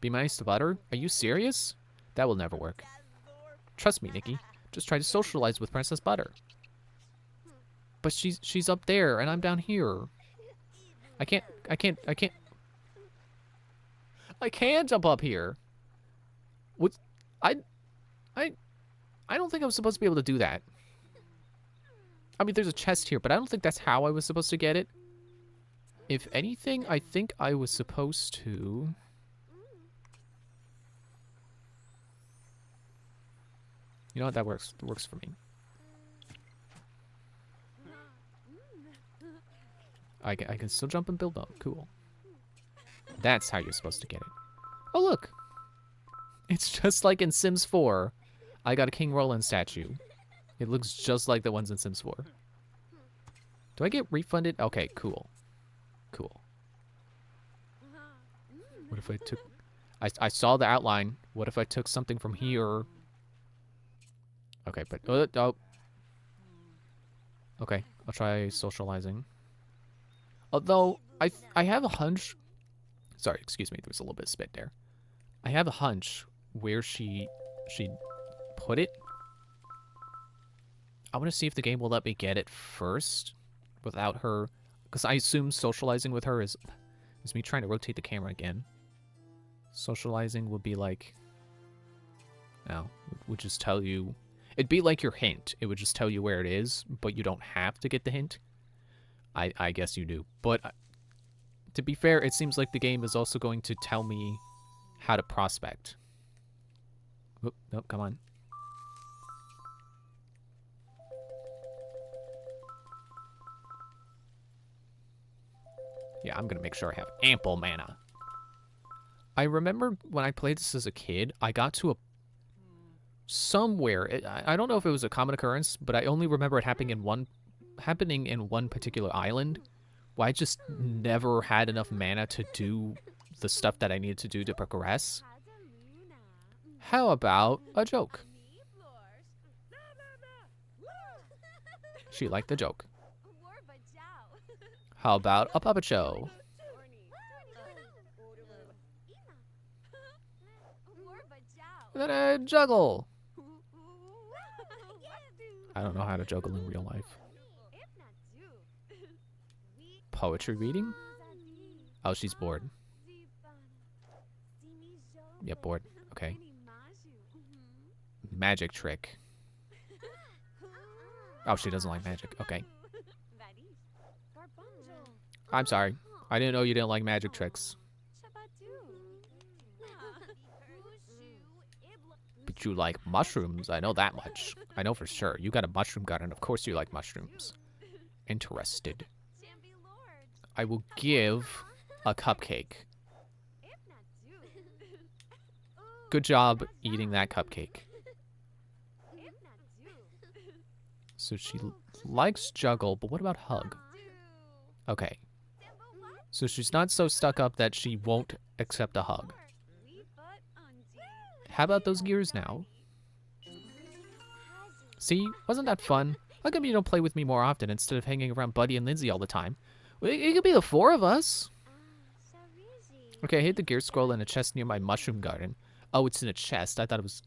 Be nice to Butter? Are you serious? That will never work. Trust me, Nikki. Just try to socialize with Princess Butter. But she's up there and I'm down here. I can't. I can jump up here. What? I don't think I was supposed to be able to do that. I mean, there's a chest here, but I don't think that's how I was supposed to get it. If anything, I think I was supposed to... You know what? That works. It works for me. I can still jump and build up. Cool. That's how you're supposed to get it. Oh, look. It's just like in Sims 4. I got a King Roland statue. It looks just like the ones in Sims 4. Do I get refunded? Okay, cool. Cool. What if I took... I saw the outline. What if I took something from here? Okay, but... oh. Okay, I'll try socializing. Although, I have a hunch... Sorry, excuse me, there was a little bit of spit there. I have a hunch where she put it. I want to see if the game will let me get it first without her... Because I assume socializing with her is me trying to rotate the camera again. Socializing would be like... No, would just tell you... It'd be like your hint. It would just tell you where it is, but you don't have to get the hint. I guess you do. But to be fair, it seems like the game is also going to tell me how to prospect. Oop, nope, come on. Yeah, I'm going to make sure I have ample mana. I remember when I played this as a kid, I got to a... Somewhere, I don't know if it was a common occurrence, but I only remember it happening in one particular island, where I just never had enough mana to do the stuff that I needed to do to progress. How about a joke? She liked the joke. How about a puppet show? And then a juggle. I don't know how to juggle in real life. Poetry reading? Oh, she's bored. Yep, bored. Okay. Magic trick. Oh, she doesn't like magic. Okay. I'm sorry. I didn't know you didn't like magic tricks. But you like mushrooms. I know that much. I know for sure. You got a mushroom garden. Of course you like mushrooms. Interested. I will give a cupcake. Good job eating that cupcake. So she likes juggle, but what about hug? Okay. So she's not so stuck up that she won't accept a hug. How about those gears now? See? Wasn't that fun? How come you don't play with me more often instead of hanging around Buddy and Lindsay all the time? It could be the four of us. Okay, I hit the gear scroll in a chest near my mushroom garden. Oh, it's in a chest. I thought it was...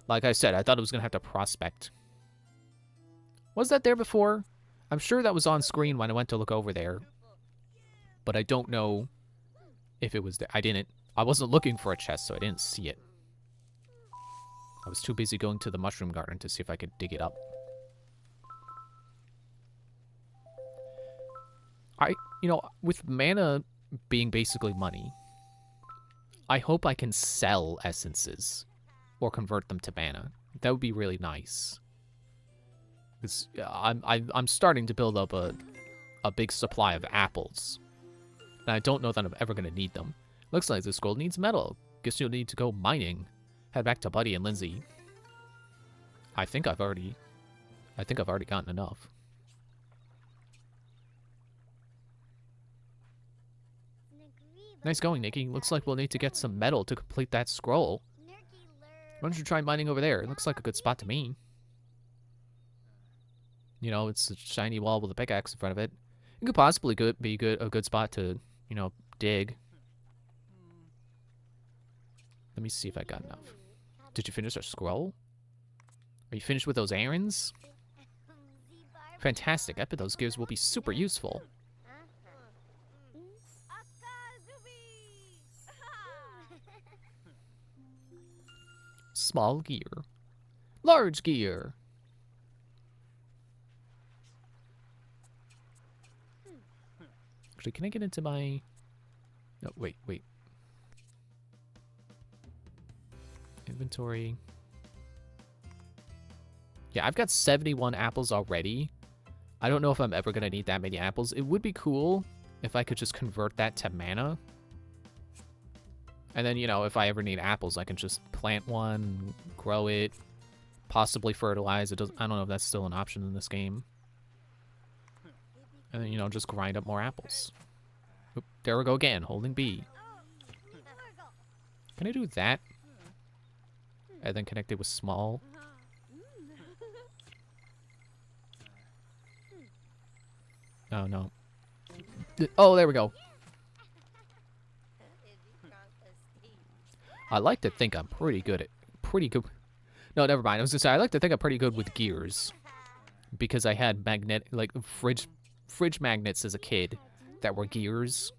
Like I said, I thought it was going to have to prospect. Was that there before? I'm sure that was on screen when I went to look over there. But I don't know if it was there. I wasn't looking for a chest, so I didn't see it. I was too busy going to the mushroom garden to see if I could dig it up. You know, with mana being basically money, I hope I can sell essences or convert them to mana. That would be really nice. Because I'm starting to build up a big supply of apples. And I don't know that I'm ever going to need them. Looks like this scroll needs metal. Guess you'll need to go mining. Head back to Buddy and Lindsay. I think I've already gotten enough. Nice going, Nikki. Looks like we'll need to get some metal to complete that scroll. Why don't you try mining over there? It looks like a good spot to me. You know, it's a shiny wall with a pickaxe in front of it. It could possibly be a good spot to, you know, dig. Let me see if I got enough. Did you finish our scroll? Are you finished with those errands? Fantastic. I bet those gears will be super useful. Small gear. Large gear. Actually, can I get into my... No, wait. Inventory. Yeah, I've got 71 apples already. I don't know if I'm ever going to need that many apples. It would be cool if I could just convert that to mana. And then, you know, if I ever need apples, I can just plant one, grow it, possibly fertilize. I don't know if that's still an option in this game. And then, you know, just grind up more apples. Oop, there we go again, holding B. Can I do that? And then connect it with small. Oh, no. Oh, there we go. I like to think I'm pretty good. No, never mind. I was gonna say, I like to think I'm pretty good with gears. Because I had fridge magnets as a kid that were gears.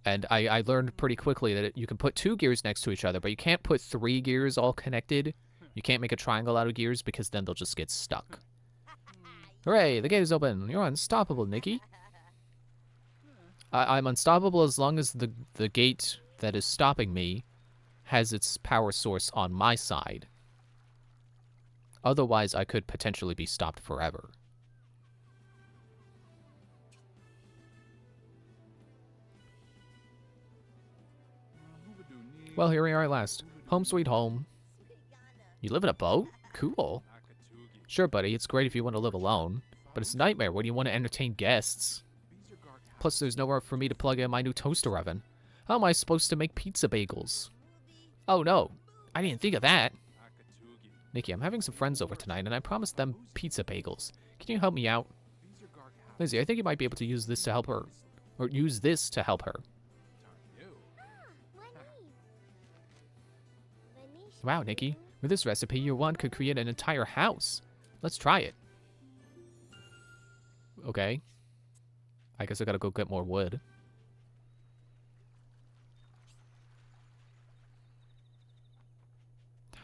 And I learned pretty quickly that you can put 2 gears next to each other, but you can't put 3 gears all connected. You can't make a triangle out of gears because then they'll just get stuck. Hooray, the gate is open. You're unstoppable, Nikki. I'm unstoppable as long as the gate that is stopping me has its power source on my side. Otherwise, I could potentially be stopped forever. Well, here we are at last. Home sweet home. You live in a boat? Cool. Sure, buddy, it's great if you want to live alone. But it's a nightmare when you want to entertain guests. Plus, there's nowhere for me to plug in my new toaster oven. How am I supposed to make pizza bagels? Oh no, I didn't think of that. Nikki, I'm having some friends over tonight, and I promised them pizza bagels. Can you help me out? Lizzie, I think you might be able to use this to help her. Or use this to help her. Wow, Nikki. With this recipe, your wand could create an entire house. Let's try it. Okay. I guess I gotta go get more wood.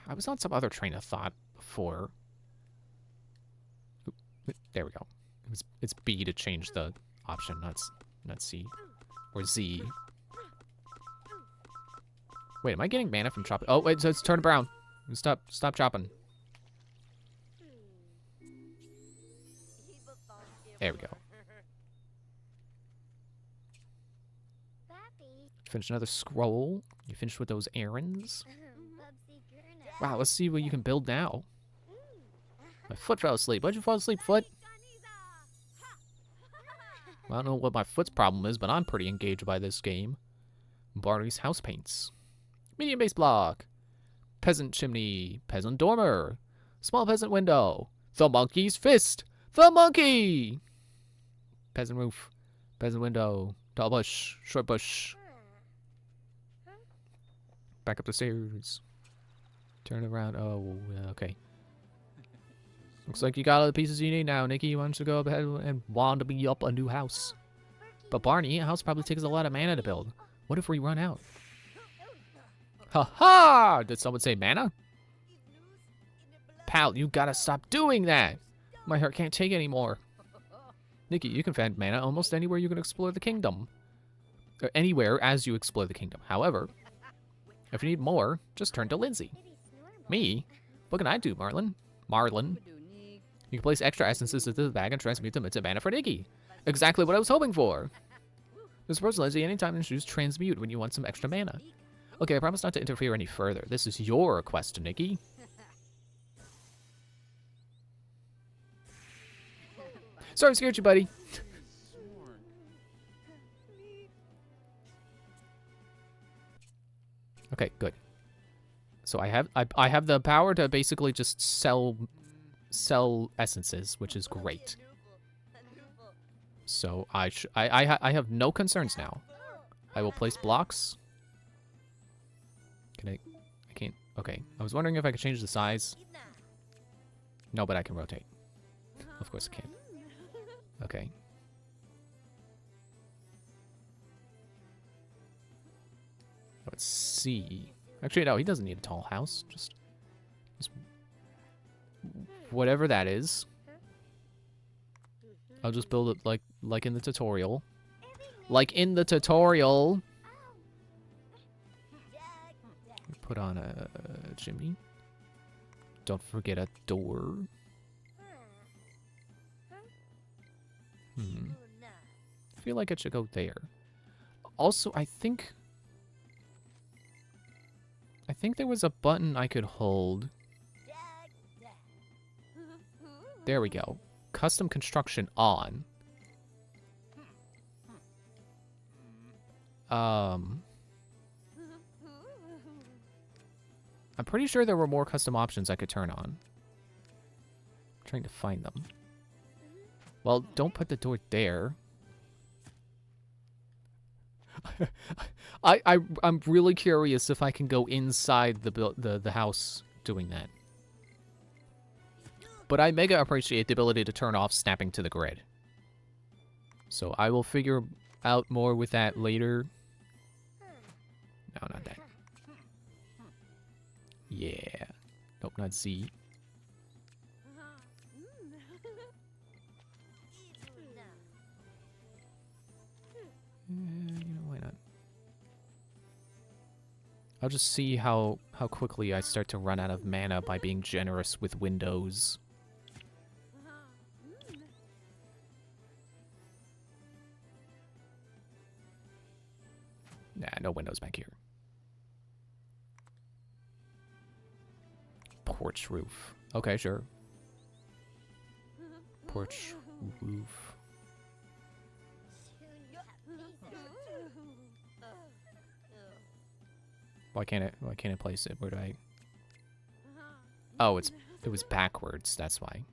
I was on some other train of thought before. Oop, there we go. It's B to change the option, not C. Or Z. Wait, am I getting mana from chopping? Oh, wait, so it's turned brown. Stop chopping. There we go. Finish another scroll. You finished with those errands? Wow, let's see what you can build now. My foot fell asleep. Why'd you fall asleep, foot? I don't know what my foot's problem is, but I'm pretty engaged by this game. Barney's house paints. Medium base block. Peasant chimney. Peasant dormer. Small peasant window. The monkey's fist. The monkey! Peasant roof. Peasant window. Tall bush. Short bush. Back up the stairs. Turn around. Oh, okay. Looks like you got all the pieces you need now, Nikki. Why don't you go ahead and wand me up a new house? But Barney, a house probably takes a lot of mana to build. What if we run out? Ha-ha! Did someone say mana? Pal, you gotta stop doing that! My heart can't take anymore. Nikki, you can find mana almost anywhere you can explore the kingdom. Or anywhere as you explore the kingdom. However, if you need more, just turn to Lindsay. Me? What can I do, Marlin? You can place extra essences into the bag and transmute them into mana for Nikki. Exactly what I was hoping for. This person, Lindsay, anytime you choose transmute when you want some extra mana. Okay, I promise not to interfere any further. This is your request, Nikki. Sorry I scared you, buddy. Okay, good. So I have the power to basically just sell essences, which is great. So I have no concerns now. I will place blocks. Can I can't. Okay. I was wondering if I could change the size. No, but I can rotate. Of course I can. Okay. Let's see. Actually, no, he doesn't need a tall house. Just whatever that is. I'll just build it like in the tutorial. Like in the tutorial. Put on a chimney. Don't forget a door. I feel like it should go there. Also, I think there was a button I could hold. There we go. Custom construction on. I'm pretty sure there were more custom options I could turn on. I'm trying to find them. Well, don't put the door there. I'm really curious if I can go inside the house doing that. But I mega appreciate the ability to turn off snapping to the grid. So I will figure out more with that later. No, not that. Yeah. Nope, not Z. You know, why not? I'll just see how quickly I start to run out of mana by being generous with windows. Nah, no windows back here. Porch roof. Okay, sure. Porch roof. Why can't it place it? Where do I? Oh, it was backwards. That's why.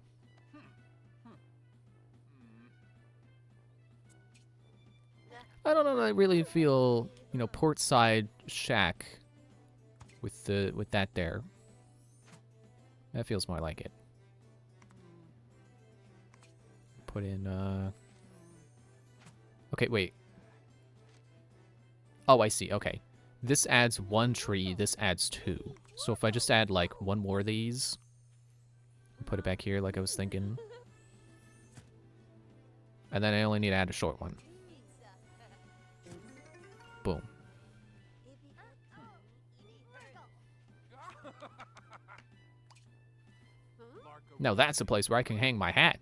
I don't know. I really feel, you know, port side shack with that there. That feels more like it. Put in okay, wait. Oh, I see. Okay. This adds 1 tree, this adds 2. So if I just add like 1 more of these, put it back here like I was thinking. And then I only need to add a short one. Boom. Now that's a place where I can hang my hat.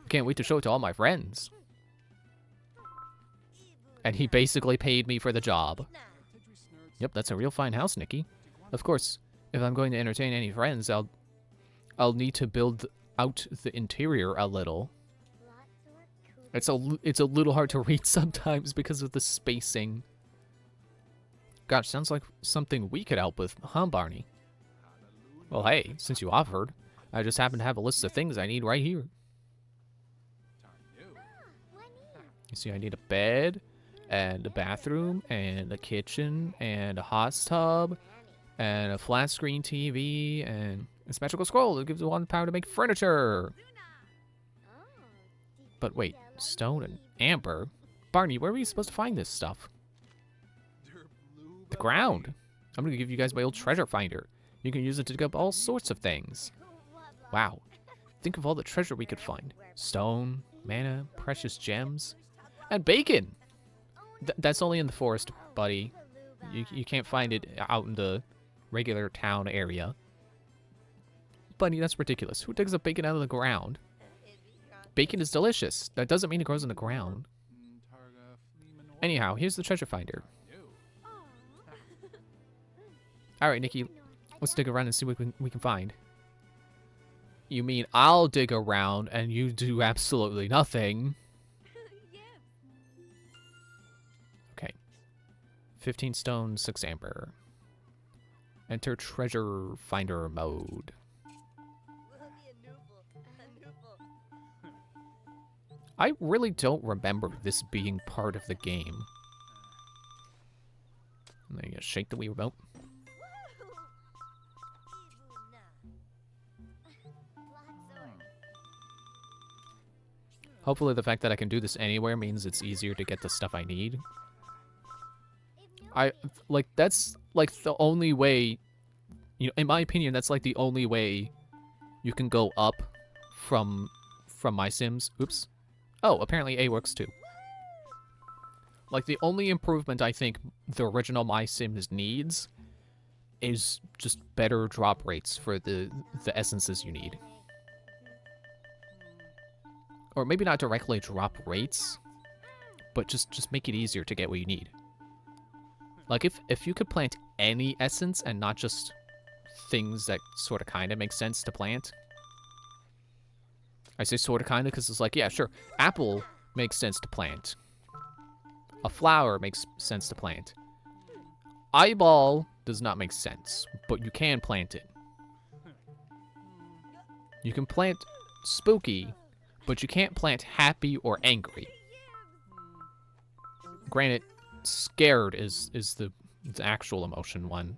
Can't wait to show it to all my friends. And he basically paid me for the job. Yep, that's a real fine house, Nikki. Of course, if I'm going to entertain any friends, I'll need to build out the interior a little. It's a little hard to read sometimes because of the spacing. Gosh, sounds like something we could help with, huh, Barney? Well, hey, since you offered, I just happen to have a list of things I need right here. You see, I need a bed, and a bathroom, and a kitchen, and a hot tub, and a flat screen TV, and a magical scroll that gives one power to make furniture. But wait, stone and amber? Barney, where are we supposed to find this stuff? The ground. I'm gonna give you guys my old treasure finder. You can use it to dig up all sorts of things. Wow. Think of all the treasure we could find. Stone, mana, precious gems, and bacon! That's only in the forest, buddy. You can't find it out in the regular town area. Buddy, that's ridiculous. Who digs up bacon out of the ground? Bacon is delicious. That doesn't mean it grows in the ground. Anyhow, here's the treasure finder. Alright, Nikki. Let's dig around and see what we can find. You mean I'll dig around and you do absolutely nothing? 15 stone, 6 amber. Enter treasure finder mode. I really don't remember this being part of the game. And then you shake the Wii remote. Hopefully the fact that I can do this anywhere means it's easier to get the stuff I need. like, that's like the only way, you know, in my opinion, that's like the only way you can go up from My Sims. Oops. Oh, apparently A works too. Like, the only improvement I think the original My Sims needs is just better drop rates for the essences you need. Or maybe not directly drop rates, but just make it easier to get what you need. Like, if you could plant any essence and not just things that sort of kind of make sense to plant. I say sort of kind of because it's like, yeah, sure, apple makes sense to plant. A flower makes sense to plant. Eyeball does not make sense, but you can plant it. You can plant spooky, but you can't plant happy or angry. Granted, scared is the actual emotion one,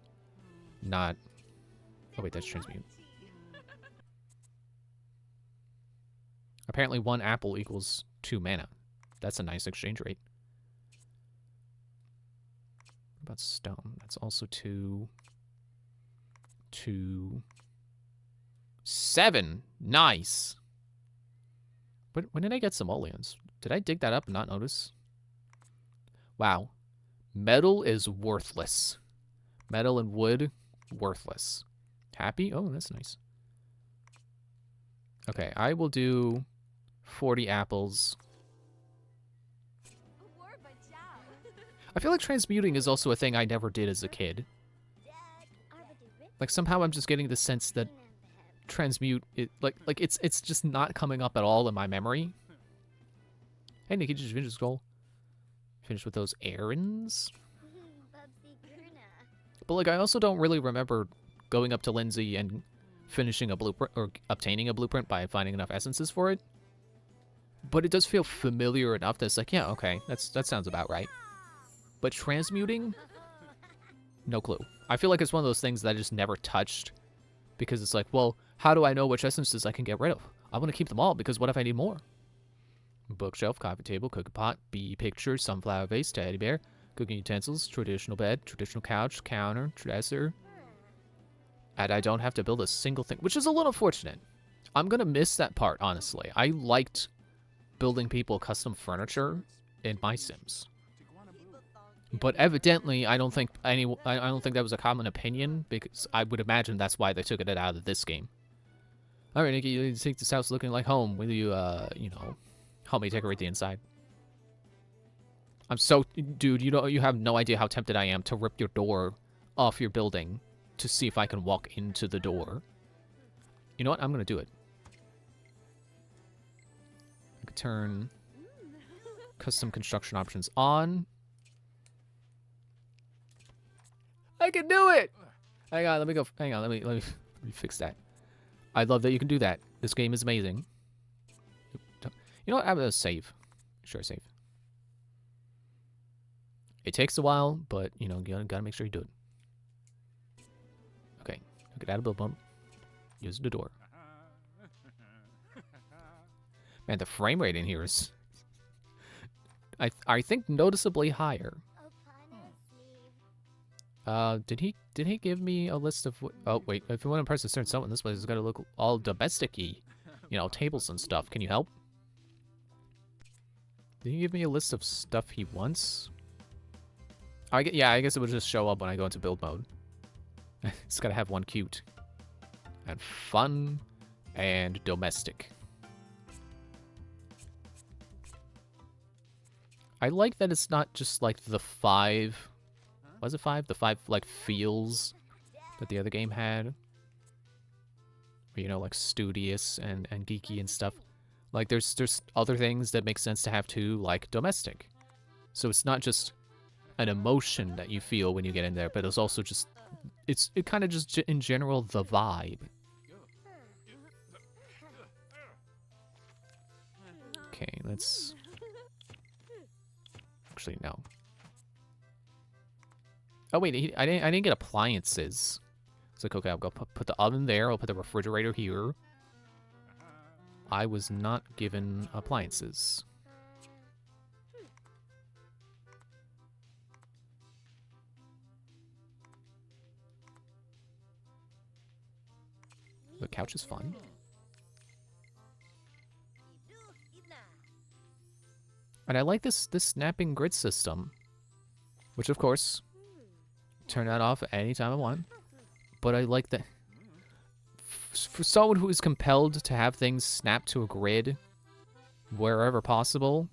not... Oh wait, that's transmute. Apparently 1 apple equals 2 mana. That's a nice exchange rate. What about stone? That's also 2. 7. Nice. When did I get simoleons? Did I dig that up and not notice? Wow. Metal is worthless. Metal and wood, worthless. Happy? Oh, that's nice. Okay, I will do 40 apples. I feel like transmuting is also a thing I never did as a kid. Like, somehow I'm just getting the sense that transmute, it's just not coming up at all in my memory. Hey, Nikki, did you finish goal? Finish with those errands? But, like, I also don't really remember going up to Lindsay and finishing a blueprint, or obtaining a blueprint by finding enough essences for it. But it does feel familiar enough that it's like, yeah, okay, that sounds about right. But transmuting? No clue. I feel like it's one of those things that I just never touched. Because it's like, well, how do I know which essences I can get rid of? I want to keep them all, because what if I need more? Bookshelf, coffee table, cookie pot, bee picture, sunflower vase, teddy bear, cooking utensils, traditional bed, traditional couch, counter, dresser. And I don't have to build a single thing, which is a little fortunate. I'm going to miss that part, honestly. I liked building people custom furniture in My Sims. But evidently, I don't think that was a common opinion, because I would imagine that's why they took it out of this game. All right, Nikki, you think this house looking like home? Will you, you know, help me decorate the inside? I'm so, dude, you have no idea how tempted I am to rip your door off your building to see if I can walk into the door. You know what? I'm gonna do it. I could turn custom construction options on. I can do it! Hang on, let me go. Hang on, let me fix that. I love that you can do that. This game is amazing. You know what? I'm gonna save. Sure, save. It takes a while, but you know, you gotta make sure you do it. Okay, I could add a build bump. Use the door. Man, the frame rate in here is, I think, noticeably higher. Did he give me a list of oh wait, if you want to press a certain something, this place has got to look all domestic-y. You know, tables and stuff. Can you help? Did he give me a list of stuff he wants? Yeah, I guess it would just show up when I go into build mode. It's gotta have one cute. And fun and domestic. I like that it's not just like the 5... Was it 5? The 5, like, feels that the other game had. You know, like, studious and geeky and stuff. Like, there's other things that make sense to have, too, like domestic. So it's not just an emotion that you feel when you get in there, but it's also just... It kind of just, in general, the vibe. Okay, let's... Actually, no. Oh wait, I didn't get appliances. It's like, okay, I'll go put the oven there. I'll put the refrigerator here. I was not given appliances. The couch is fun. And I like this snapping grid system, which of course turn that off anytime I want. But I like that for someone who is compelled to have things snap to a grid wherever possible.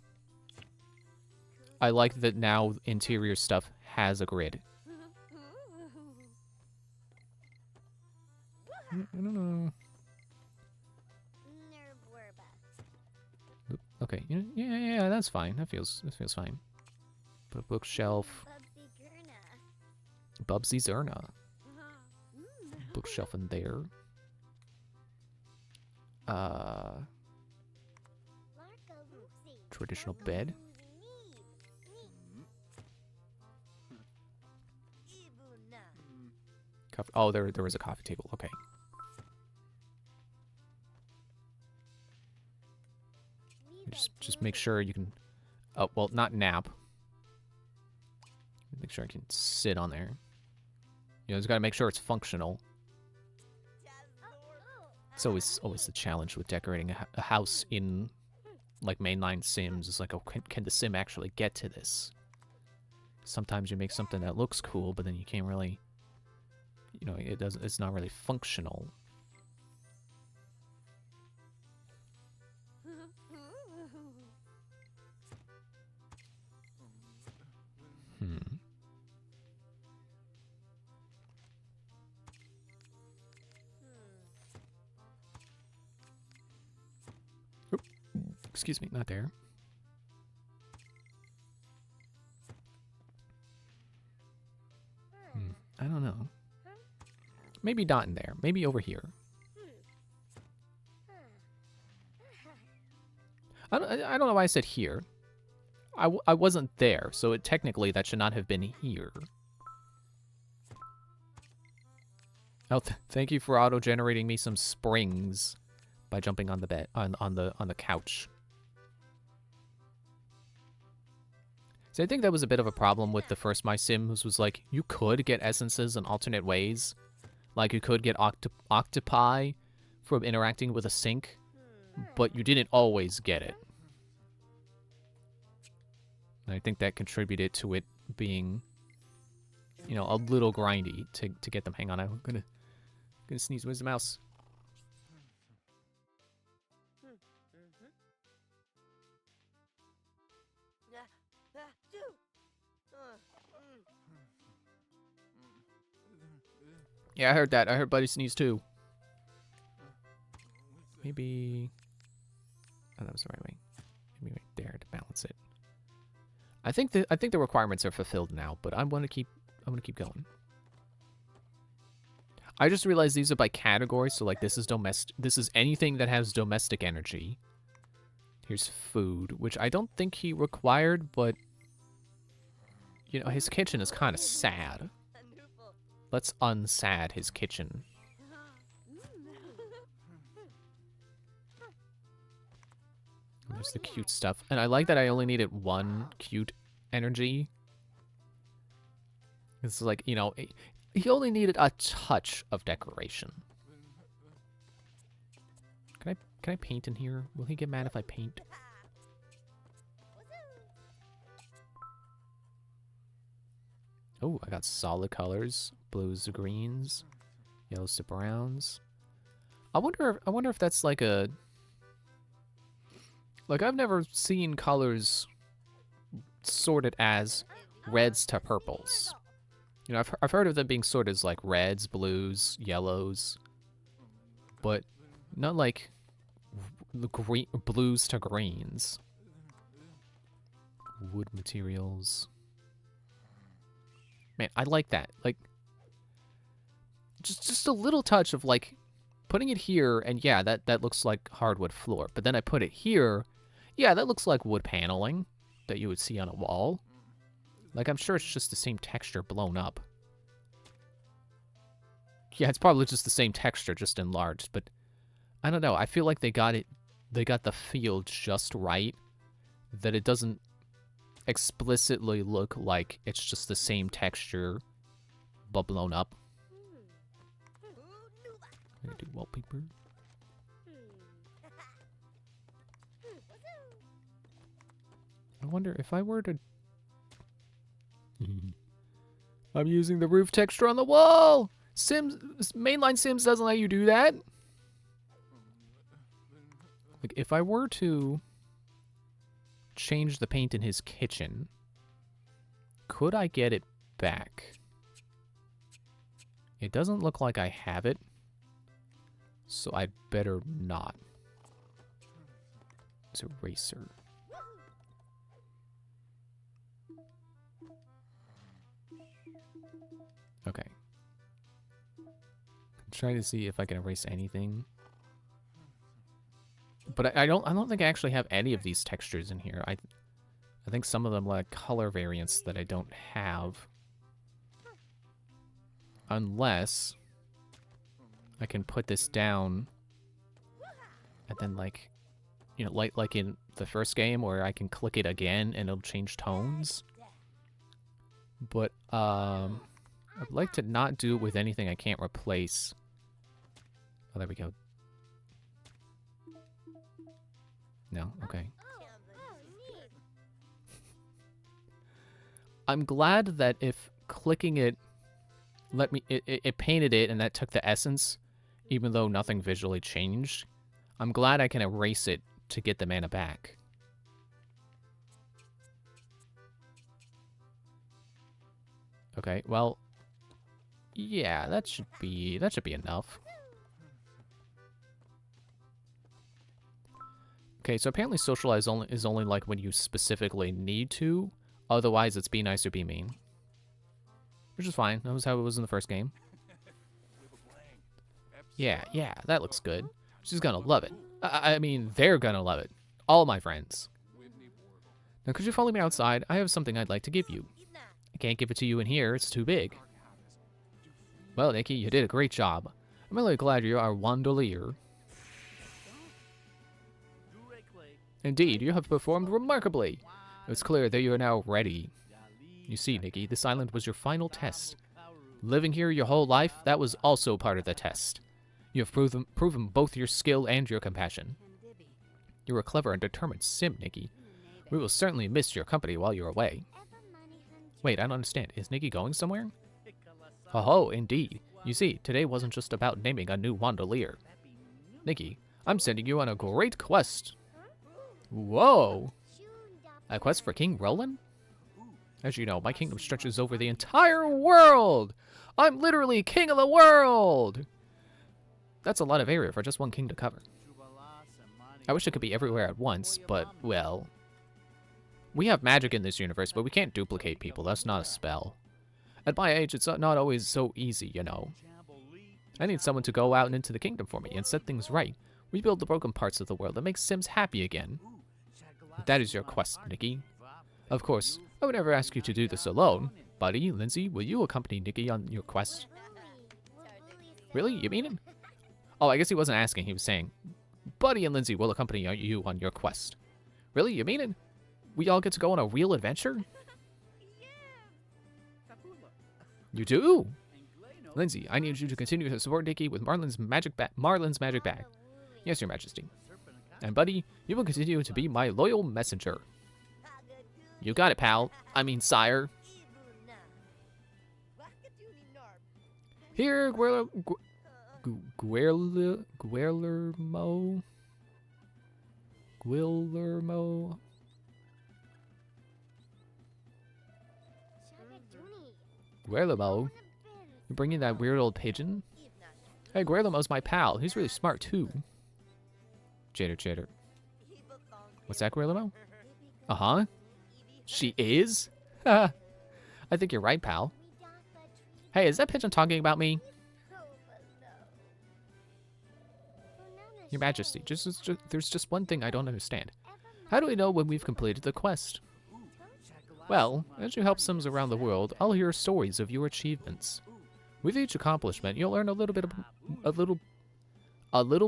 I like that now interior stuff has a grid. I don't know. Okay, yeah, that's fine. That feels fine. Put a bookshelf. Bubsy Zerna. Bookshelf in there. Traditional bed. Oh, there was a coffee table. Okay. Just make sure you can. Oh, well, not nap. Make sure I can sit on there. You know, just gotta make sure it's functional. It's always the challenge with decorating a house in like mainline Sims. It's like, oh, can the sim actually get to this? Sometimes you make something that looks cool, but then you can't really. You know, it's not really functional. Oop. Excuse me, not there. I don't know. Maybe not in there. Maybe over here. I don't know why I said here. I wasn't there, so technically that should not have been here. Oh, thank you for auto-generating me some springs by jumping on the bed on the couch. So I think that was a bit of a problem with the first My Sims, was like you could get essences in alternate ways. Like you could get octopi from interacting with a sink, but you didn't always get it. And I think that contributed to it being, you know, a little grindy to get them. Hang on, I'm gonna sneeze. Where's the mouse? Yeah, I heard that. I heard Buddy sneeze too. Maybe. Oh, that was the right way. Maybe right there to balance it. I think the requirements are fulfilled now, but I'm gonna keep going. I just realized these are by category, so like this is domestic. This is anything that has domestic energy. Here's food, which I don't think he required, but you know his kitchen is kind of sad. Let's unsad his kitchen. There's the cute stuff. And I like that I only needed one cute energy. It's like, you know, he only needed a touch of decoration. Can I paint in here? Will he get mad if I paint? Oh, I got solid colors. Blues to greens, yellows to browns. I wonder if that's like a... Like, I've never seen colors sorted as reds to purples. You know, I've heard of them being sorted as like reds, blues, yellows, but not like green, blues to greens. Wood materials. Man, I like that. Like, just a little touch of like putting it here, and yeah, that looks like hardwood floor. But then I put it here, yeah, that looks like wood paneling that you would see on a wall. Like, I'm sure it's just the same texture blown up. Yeah, it's probably just the same texture, just enlarged, but I don't know. I feel like they got the feel just right, that it doesn't explicitly look like it's just the same texture, but blown up. gonna do wallpaper. I wonder if I were to... I'm using the roof texture on the wall! Sims, mainline Sims doesn't let you do that. Like, if I were to change the paint in his kitchen, could I get it back? It doesn't look like I have it, so I'd better not. It's eraser. Okay. I'm trying to see if I can erase anything. But I don't think I actually have any of these textures in here. I think some of them are like color variants that I don't have. Unless I can put this down and then like, you know, like in the first game where I can click it again and it'll change tones. But I'd like to not do it with anything I can't replace. Oh, there we go. No? Okay. I'm glad that if clicking it let me it painted it and that took the essence, even though nothing visually changed. I'm glad I can erase it to get the mana back. Okay, well, yeah, that should be enough. Okay, so apparently socialize is only like when you specifically need to. Otherwise, it's be nice or be mean. Which is fine. That was how it was in the first game. Yeah, that looks good. She's gonna love it. I mean, they're gonna love it. All my friends. Now, could you follow me outside? I have something I'd like to give you. I can't give it to you in here. It's too big. Well, Nikki, you did a great job. I'm really glad you are Wandolier. Indeed, you have performed remarkably. It's clear that you are now ready. You see, Nikki, this island was your final test. Living here your whole life, that was also part of the test. You have proven both your skill and your compassion. You're a clever and determined sim, Nikki. We will certainly miss your company while you're away. Wait, I don't understand. Is Nikki going somewhere? Oh, indeed. You see, today wasn't just about naming a new Wandolier. Nikki, I'm sending you on a great quest. Whoa! A quest for King Roland? As you know, my kingdom stretches over the entire world! I'm literally king of the world! That's a lot of area for just one king to cover. I wish it could be everywhere at once, but, well... We have magic in this universe, but we can't duplicate people. That's not a spell. At my age, it's not always so easy, you know. I need someone to go out and into the kingdom for me and set things right. Rebuild the broken parts of the world and make Sims happy again. That is your quest, Nikki. Of course, I would never ask you to do this alone. Buddy, Lindsay, will you accompany Nikki on your quest? Really? You mean it? Oh, I guess he wasn't asking. He was saying, Buddy and Lindsay will accompany you on your quest. Really? You mean it? We all get to go on a real adventure? You do? Lindsay, I need you to continue to support Nikki with Marlin's magic bag. Yes, Your Majesty. And Buddy, you will continue to be my loyal messenger. You got it, pal. I mean, sire. Here, Guillermo. Guillermo? You bringing that weird old pigeon? Hey, Guillermo's my pal. He's really smart, too. Chitter. What's that, Guillermo? Uh-huh. She is? I think you're right, pal. Hey, is that pigeon talking about me? Your Majesty, there's just one thing I don't understand. How do we know when we've completed the quest? Well, as you help Sims around the world, I'll hear stories of your achievements. With each accomplishment, you'll earn a little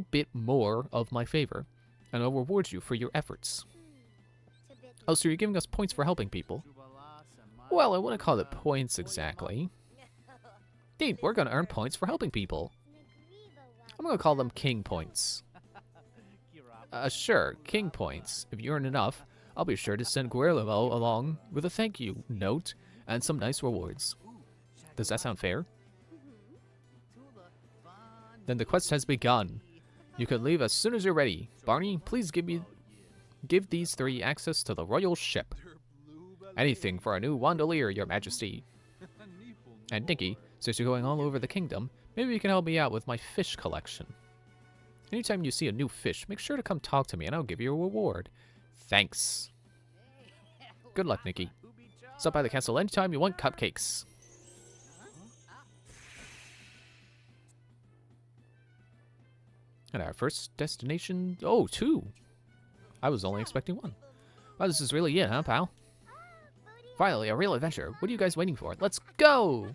bit more of my favor, and I'll reward you for your efforts. Oh, so you're giving us points for helping people? Well, I wouldn't call it points exactly. Indeed, we're gonna earn points for helping people. I'm gonna call them king points. Sure, king points. If you earn enough, I'll be sure to send Guillermo along with a thank you note and some nice rewards. Does that sound fair? Then the quest has begun. You can leave as soon as you're ready. Barney, please give these three access to the royal ship. Anything for a new Wandalier, your majesty. And Nikki, since you're going all over the kingdom, maybe you can help me out with my fish collection. Anytime you see a new fish, make sure to come talk to me and I'll give you a reward. Thanks. Good luck, Nikki. Stop by the castle anytime you want cupcakes. And our first destination... Oh, 2. I was only expecting 1. Wow, this is really it, huh, pal? Finally, a real adventure. What are you guys waiting for? Let's go!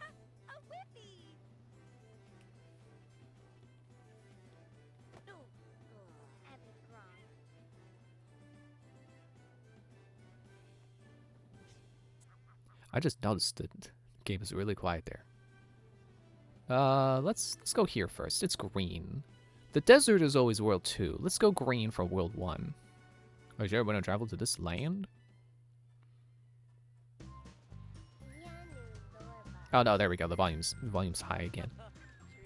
I just noticed that the game is really quiet there. Let's go here first. It's green. The desert is always World 2. Let's go green for World 1. Oh, is everyone travel to this land? Oh no, there we go. The volume's high again.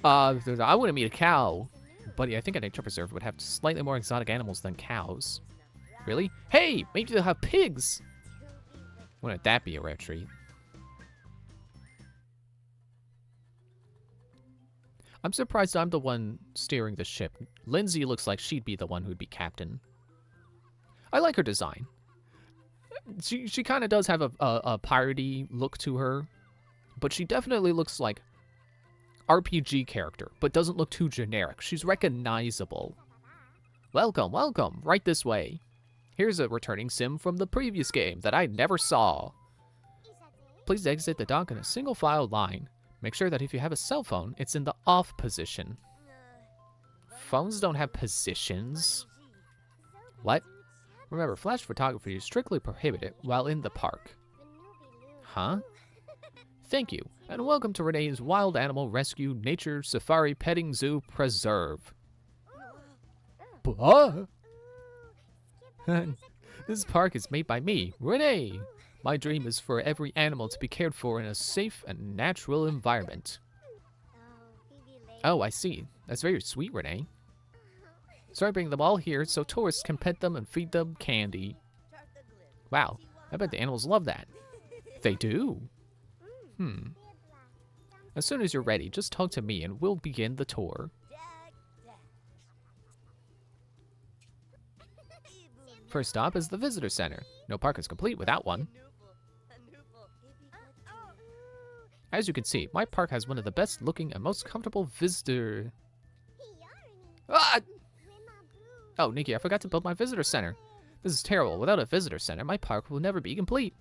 I want to meet a cow. Buddy, I think a nature preserve would have slightly more exotic animals than cows. Really? Hey, maybe they'll have pigs! Wouldn't that be a rare treat? I'm surprised I'm the one steering the ship. Lindsay looks like she'd be the one who'd be captain. I like her design. She kind of does have a piratey look to her, but she definitely looks like RPG character, but doesn't look too generic. She's recognizable. Welcome, welcome, right this way. Here's a returning sim from the previous game that I never saw. Please exit the dock in a single file line. Make sure that if you have a cell phone, it's in the off position. Phones don't have positions. What? Remember, flash photography is strictly prohibited while in the park. Huh? Thank you, and welcome to Renee's Wild Animal Rescue Nature Safari Petting Zoo Preserve. This park is made by me, Renee. My dream is for every animal to be cared for in a safe and natural environment. Oh, I see. That's very sweet, Renee. So I bring them all here so tourists can pet them and feed them candy. Wow, I bet the animals love that. They do. As soon as you're ready, just talk to me and we'll begin the tour. First stop is the visitor center. No park is complete without one. As you can see, my park has one of the best looking and most comfortable visitor... Ah! Oh, Nikki, I forgot to build my visitor center. This is terrible. Without a visitor center, my park will never be complete.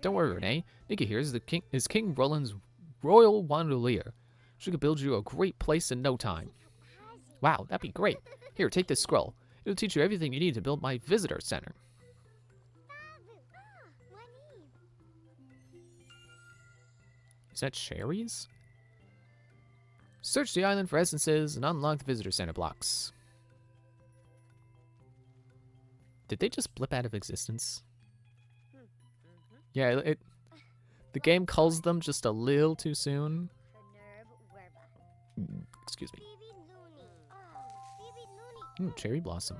Don't worry, Renee. Nikki here is King Roland's Royal Wandalier. She could build you a great place in no time. Wow, that'd be great. Here, take this scroll. It'll teach you everything you need to build my visitor center. Is that cherries? Search the island for essences and unlock the visitor center blocks. Did they just blip out of existence? Yeah, the game calls them just a little too soon. Excuse me. Ooh, cherry blossom.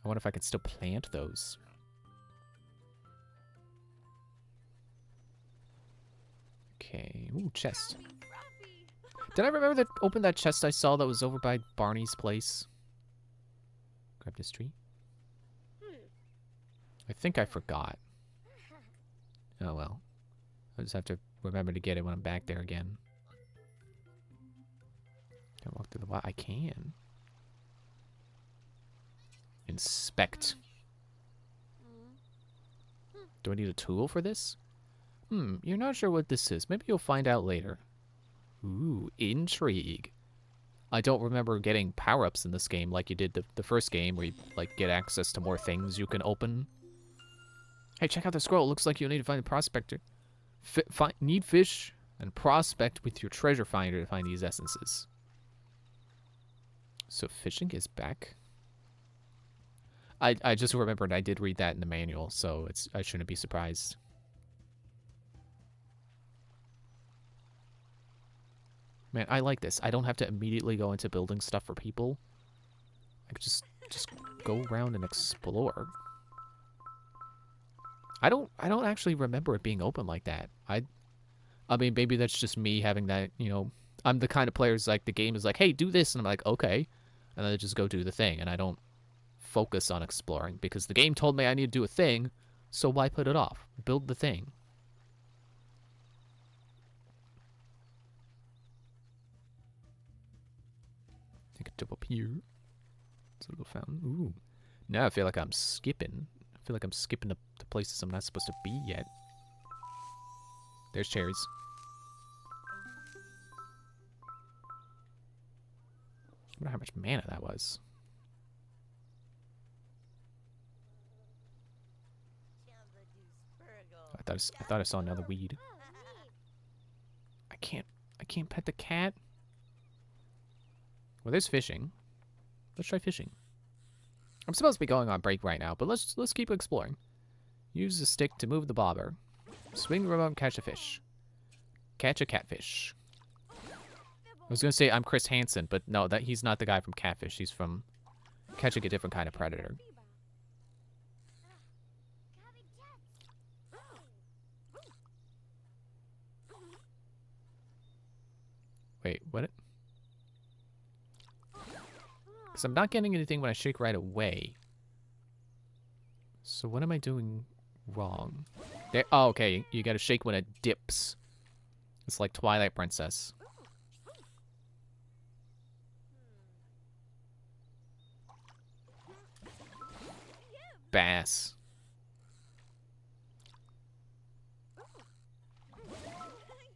I wonder if I could still plant those. Okay. Ooh, chest. Did I remember that open that chest I saw that was over by Barney's place? Grab this tree. I think I forgot. Oh well. I'll just have to remember to get it when I'm back there again. Can I walk through the wall? I can. Inspect. Do I need a tool for this? You're not sure what this is. Maybe you'll find out later. Ooh, intrigue. I don't remember getting power-ups in this game like you did the first game, where you like get access to more things you can open. Hey, check out the scroll. Looks like you'll need to find a prospector. Need fish And prospect with your treasure finder to find these essences. So fishing is back. I just remembered I did read that in the manual, so I shouldn't be surprised. Man, I like this. I don't have to immediately go into building stuff for people. I could just go around and explore. I don't actually remember it being open like that. I mean, maybe that's just me having that, you know, I'm the kind of players like the game is like, hey, do this, and I'm like, okay, and then I just go do the thing, and I don't focus on exploring because the game told me I need to do a thing, so why put it off? Build the thing. Take a dip up here. It's a little fountain. Ooh. Now I feel like I'm skipping. I feel like I'm skipping to places I'm not supposed to be yet. There's cherries. I wonder how much mana that was. I thought I saw another weed. I can't pet the cat. Well, there's fishing. Let's try fishing. I'm supposed to be going on break right now, but let's keep exploring. Use the stick to move the bobber. Swing the remote and catch a fish. Catch a catfish. I was gonna say I'm Chris Hansen, but no, he's not the guy from Catfish. He's from catching a different kind of predator. Wait, what? Because I'm not getting anything when I shake right away. So what am I doing wrong? There. Oh, okay. You gotta shake when it dips. It's like Twilight Princess. Bass.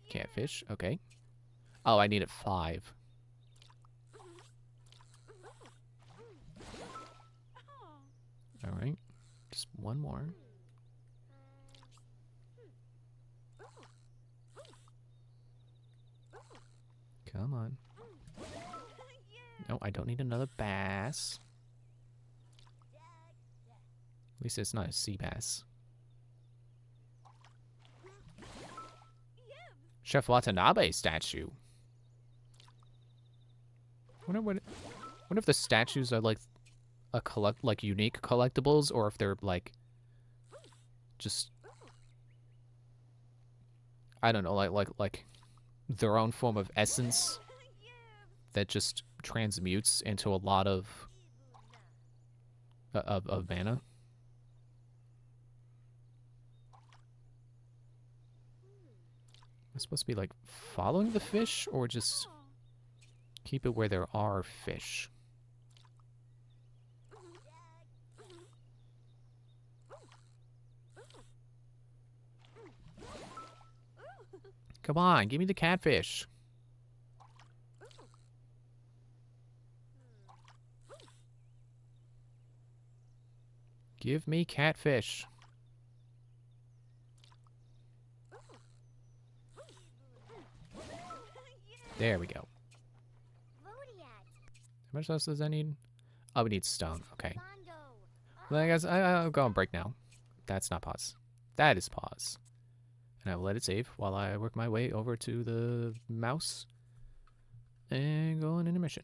Catfish. Okay. Oh, I needed 5. All right. Just one more. Come on. No, I don't need another bass. At least it's not a sea bass. Chef Watanabe statue. Wonder if the statues are like unique collectibles, or if they're like just, I don't know, like their own form of essence that just transmutes into a lot of mana. I'm supposed to be like following the fish, or just keep it where there are fish. Come on, give me the catfish. Give me catfish. There we go. How much else does I need? Oh, we need stone. Okay. Well, I guess I'll go on break now. That's not pause. That is pause. And I will let it save while I work my way over to the mouse and go on intermission.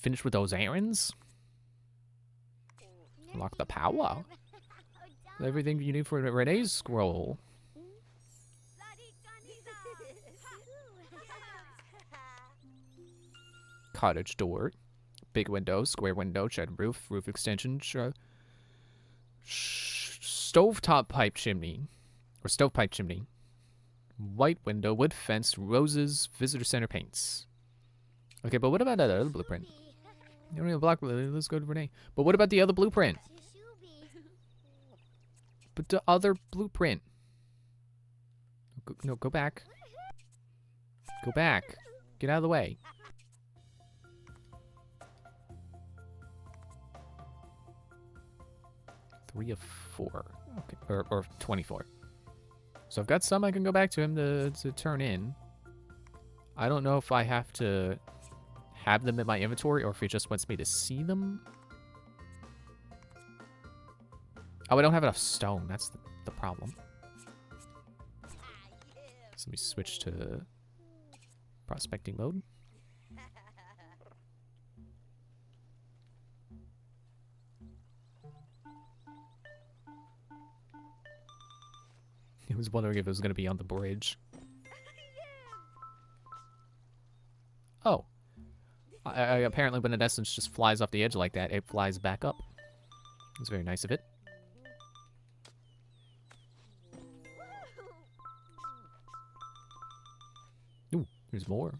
Finished with those errands? Unlock the power. Everything you need for Renee's scroll. Cottage door. Big window, square window, shed roof, roof extension, stovetop pipe chimney. Or stovepipe chimney. White window, wood fence, roses, visitor center paints. Okay, but what about that other blueprint? You don't need a block, let's go to Renee. But what about the other blueprint? But the other blueprint. No, go back. Go back. Get out of the way. Three of 4. Okay, or 24. So I've got some I can go back to him to turn in. I don't know if I have to have them in my inventory or if he just wants me to see them. Oh, I don't have enough stone. That's the problem. So let me switch to prospecting mode. I was wondering if it was going to be on the bridge. Oh. Apparently when an essence just flies off the edge like that, it flies back up. It's very nice of it. Ooh, there's more.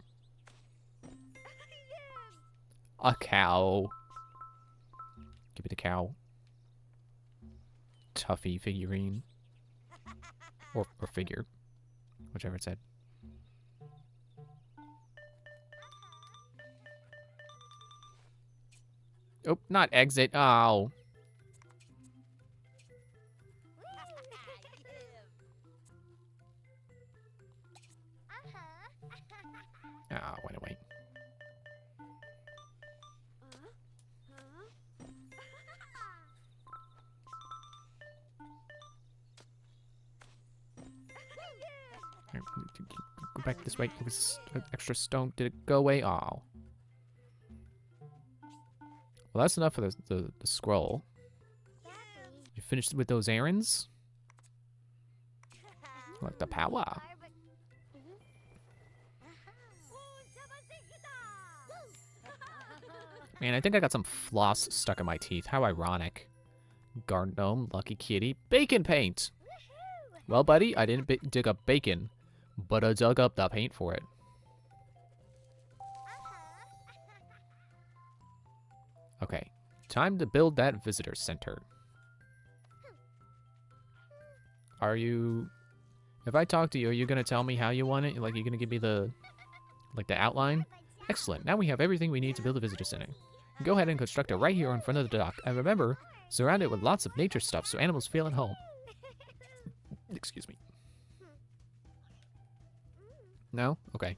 A cow. Give me the cow. Tuffy figurine. Or figure. Whichever it said. Oh, not exit. Oh. Ah, went away. Go back this way. It was extra stone. Did it go away? Oh. Well, that's enough for the scroll. You finished with those errands? Like the power. Man, I think I got some floss stuck in my teeth. How ironic. Garden gnome, lucky kitty, bacon paint. Well, buddy, I didn't dig up bacon, but I dug up the paint for it. Okay, time to build that visitor center. Are you... If I talk to you, are you going to tell me how you want it? Like, you're going to give me the... Like, the outline? Excellent. Now we have everything we need to build a visitor center. Go ahead and construct it right here in front of the dock. And remember, surround it with lots of nature stuff so animals feel at home. Excuse me. No? Okay.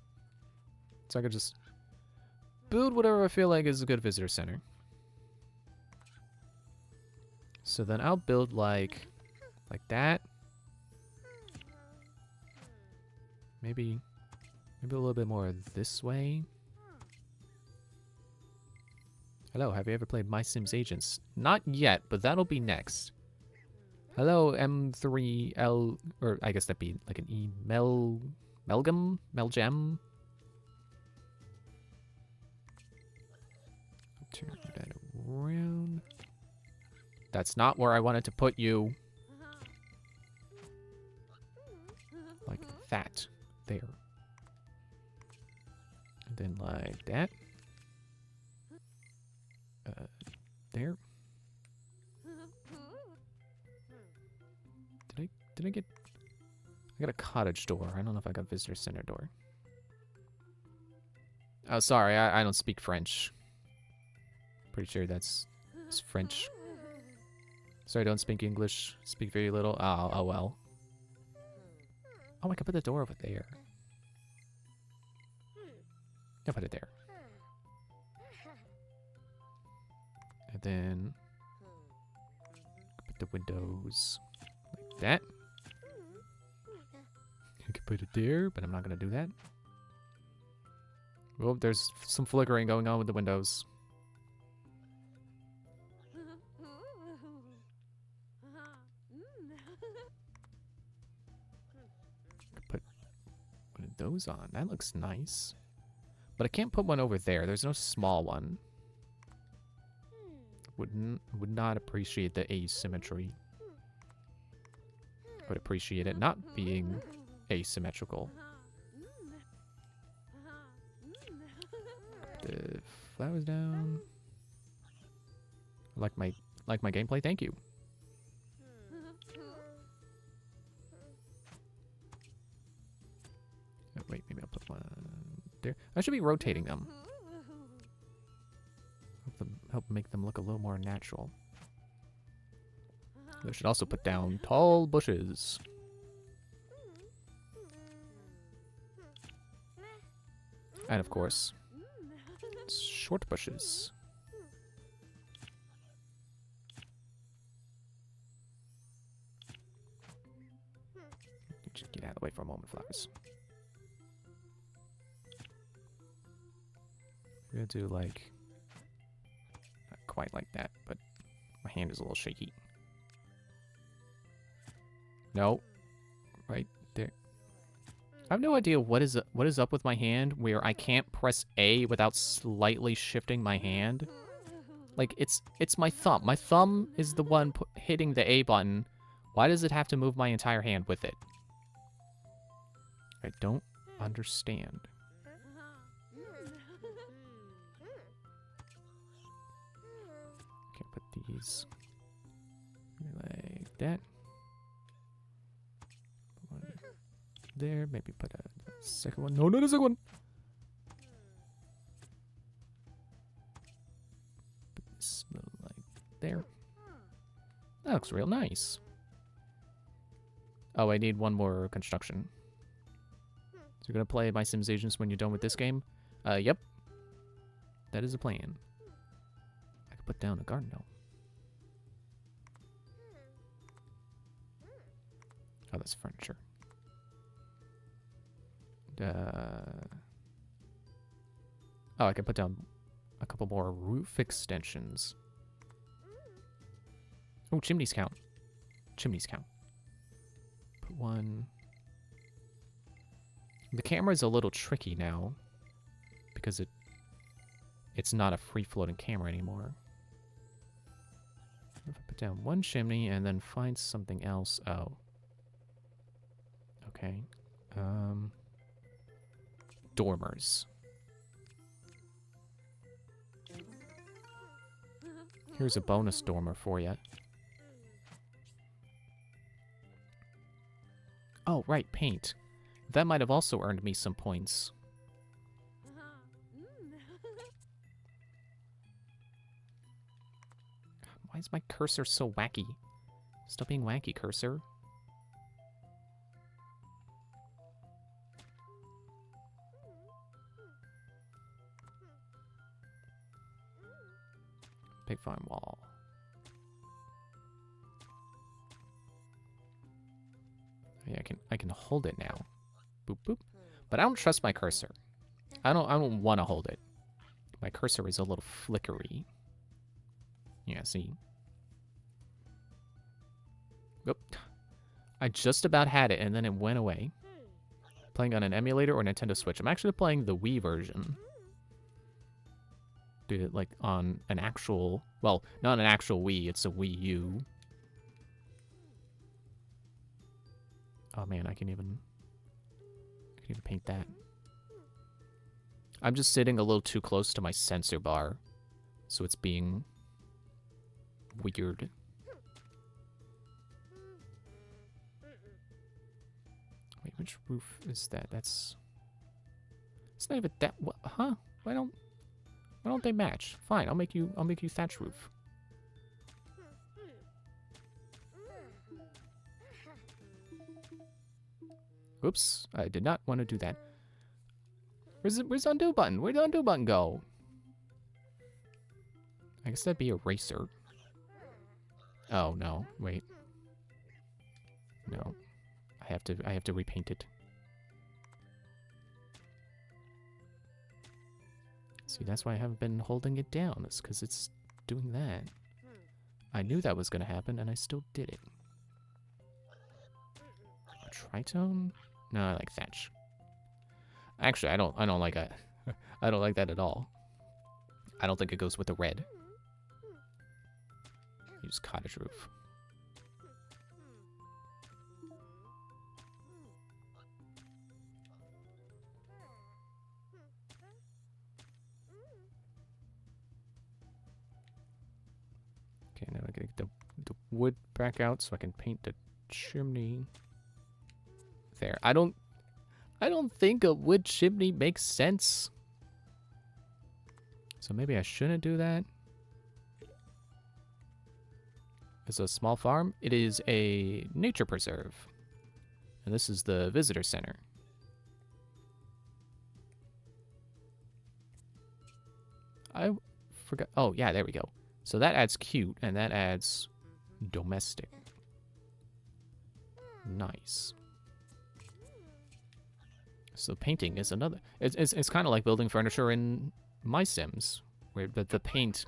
So I could just build whatever I feel like is a good visitor center. So then I'll build like that. Maybe a little bit more this way. Hello, have you ever played My Sims Agents? Not yet, but that'll be next. Hello, M3L, or I guess that'd be like an E, Melgem? Melgem? Turn that around. That's not where I wanted to put you. Like that. There. And then like that. There. Did I get... I got a cottage door. I don't know if I got visitor center door. Oh, sorry. I don't speak French. Pretty sure it's French. Sorry, I don't speak English. Speak very little. Oh well. Oh, I could put the door over there. I'll put it there. And then put the windows like that. I could put it there, but I'm not going to do that. Well, there's some flickering going on with the windows. those on. That looks nice. But I can't put one over there. There's no small one. Would not appreciate the asymmetry. Would appreciate it not being asymmetrical. The flowers down. Like my gameplay. Thank you. Oh, wait, maybe I'll put one there. I should be rotating them. Help make them look a little more natural. I should also put down tall bushes. And of course, short bushes. Just get out of the way for a moment, flowers. We're gonna do like, not quite like that, but my hand is a little shaky. No, right there. I have no idea what is up with my hand where I can't press A without slightly shifting my hand. Like it's my thumb. My thumb is the one hitting the A button. Why does it have to move my entire hand with it? I don't understand. Can't put these like that. One there, maybe put a second one. No, not a second one. Put this little like there. That looks real nice. Oh, I need one more construction. So you're gonna play My Sims Agents when you're done with this game? Yep. That is a plan. I could put down a garden now. Oh, that's furniture. Oh, I could put down a couple more roof extensions. Oh, chimneys count. Chimneys count. Put one. The camera is a little tricky now because it's not a free-floating camera anymore. If I put down one chimney and then find something else. Oh. Okay. Dormers. Here's a bonus dormer for you. Oh, right, paint. That might have also earned me some points. Why is my cursor so wacky? Stop being wacky, cursor. Big farm wall. Yeah, I can hold it now. Boop boop. But I don't trust my cursor. I don't want to hold it. My cursor is a little flickery. Yeah, see. Oop. I just about had it and then it went away. Playing on an emulator or Nintendo Switch. I'm actually playing the Wii version. Did it like on an actual, well, not an actual Wii, it's a Wii U. Oh man, I can even paint that. I'm just sitting a little too close to my sensor bar, so it's being weird. Wait, which roof is that? It's not even that. What? Huh? Why don't they match? Fine, I'll make you thatch roof. Oops, I did not want to do that. Where's the undo button? Where'd the undo button go? I guess that'd be eraser. Oh no, wait. No. I have to repaint it. See, that's why I haven't been holding it down. It's because it's doing that. I knew that was gonna happen and I still did it. A tritone? No, I like thatch. Actually, I don't like that. I don't like that at all. I don't think it goes with the red. Use cottage roof. Okay, now I gotta get the wood back out so I can paint the chimney. There. I don't think a wood chimney makes sense. So maybe I shouldn't do that. It's a small farm. It is a nature preserve. And this is the visitor center. I forgot. Oh, yeah, there we go. So that adds cute, and that adds domestic. Nice. So painting is another. It's kind of like building furniture in My Sims, where the paint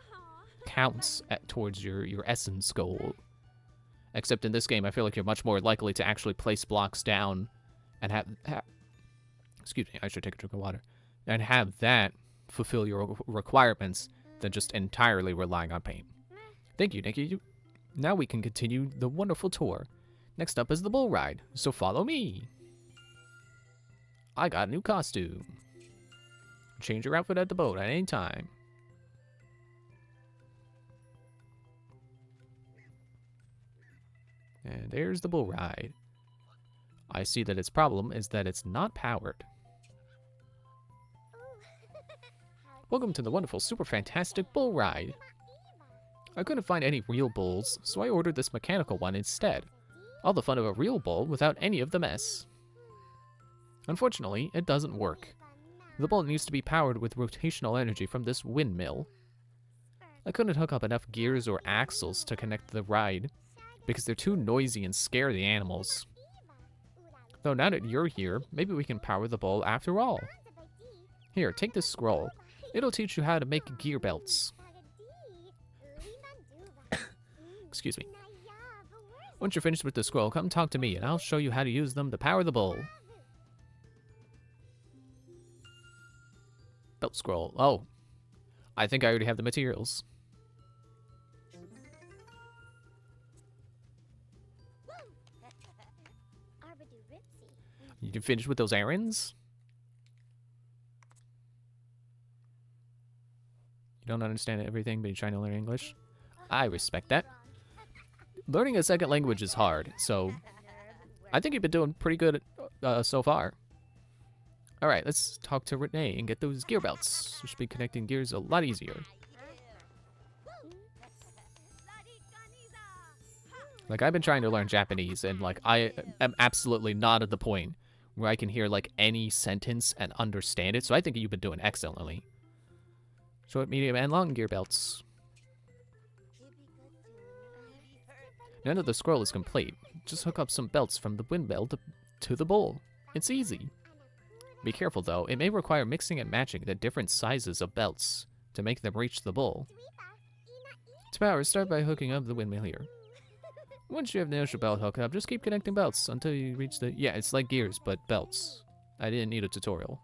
counts towards your essence goal. Except in this game, I feel like you're much more likely to actually place blocks down and have excuse me, I should take a drink of water. And have that fulfill your requirements than just entirely relying on paint. Thank you, Nikki. Now we can continue the wonderful tour. Next up is the bull ride, so follow me. I got a new costume. Change your outfit at the boat at any time. And there's the bull ride. I see that its problem is that it's not powered. Welcome to the wonderful, super fantastic bull ride. I couldn't find any real bulls, so I ordered this mechanical one instead. All the fun of a real bull without any of the mess. Unfortunately, it doesn't work. The bull needs to be powered with rotational energy from this windmill. I couldn't hook up enough gears or axles to connect the ride, because they're too noisy and scare the animals. Though now that you're here, maybe we can power the bull after all. Here, take this scroll. It'll teach you how to make gear belts. Excuse me. Once you're finished with the scroll, come talk to me and I'll show you how to use them to power the bull. Belt scroll. Oh. I think I already have the materials. You can finish with those errands? You don't understand everything, but you're trying to learn English? I respect that. Learning a second language is hard, so I think you've been doing pretty good so far. Alright, let's talk to Renee and get those gear belts. We should be connecting gears a lot easier. Like, I've been trying to learn Japanese, and, like, I am absolutely not at the point where I can hear, like, any sentence and understand it, so I think you've been doing excellently. Short, medium, and long gear belts. Now that the scroll is complete, just hook up some belts from the windmill to the bowl. It's easy. Be careful, though. It may require mixing and matching the different sizes of belts to make them reach the bowl. To power, start by hooking up the windmill here. Once you have the initial belt hooked up, just keep connecting belts until you reach the... Yeah, it's like gears, but belts. I didn't need a tutorial.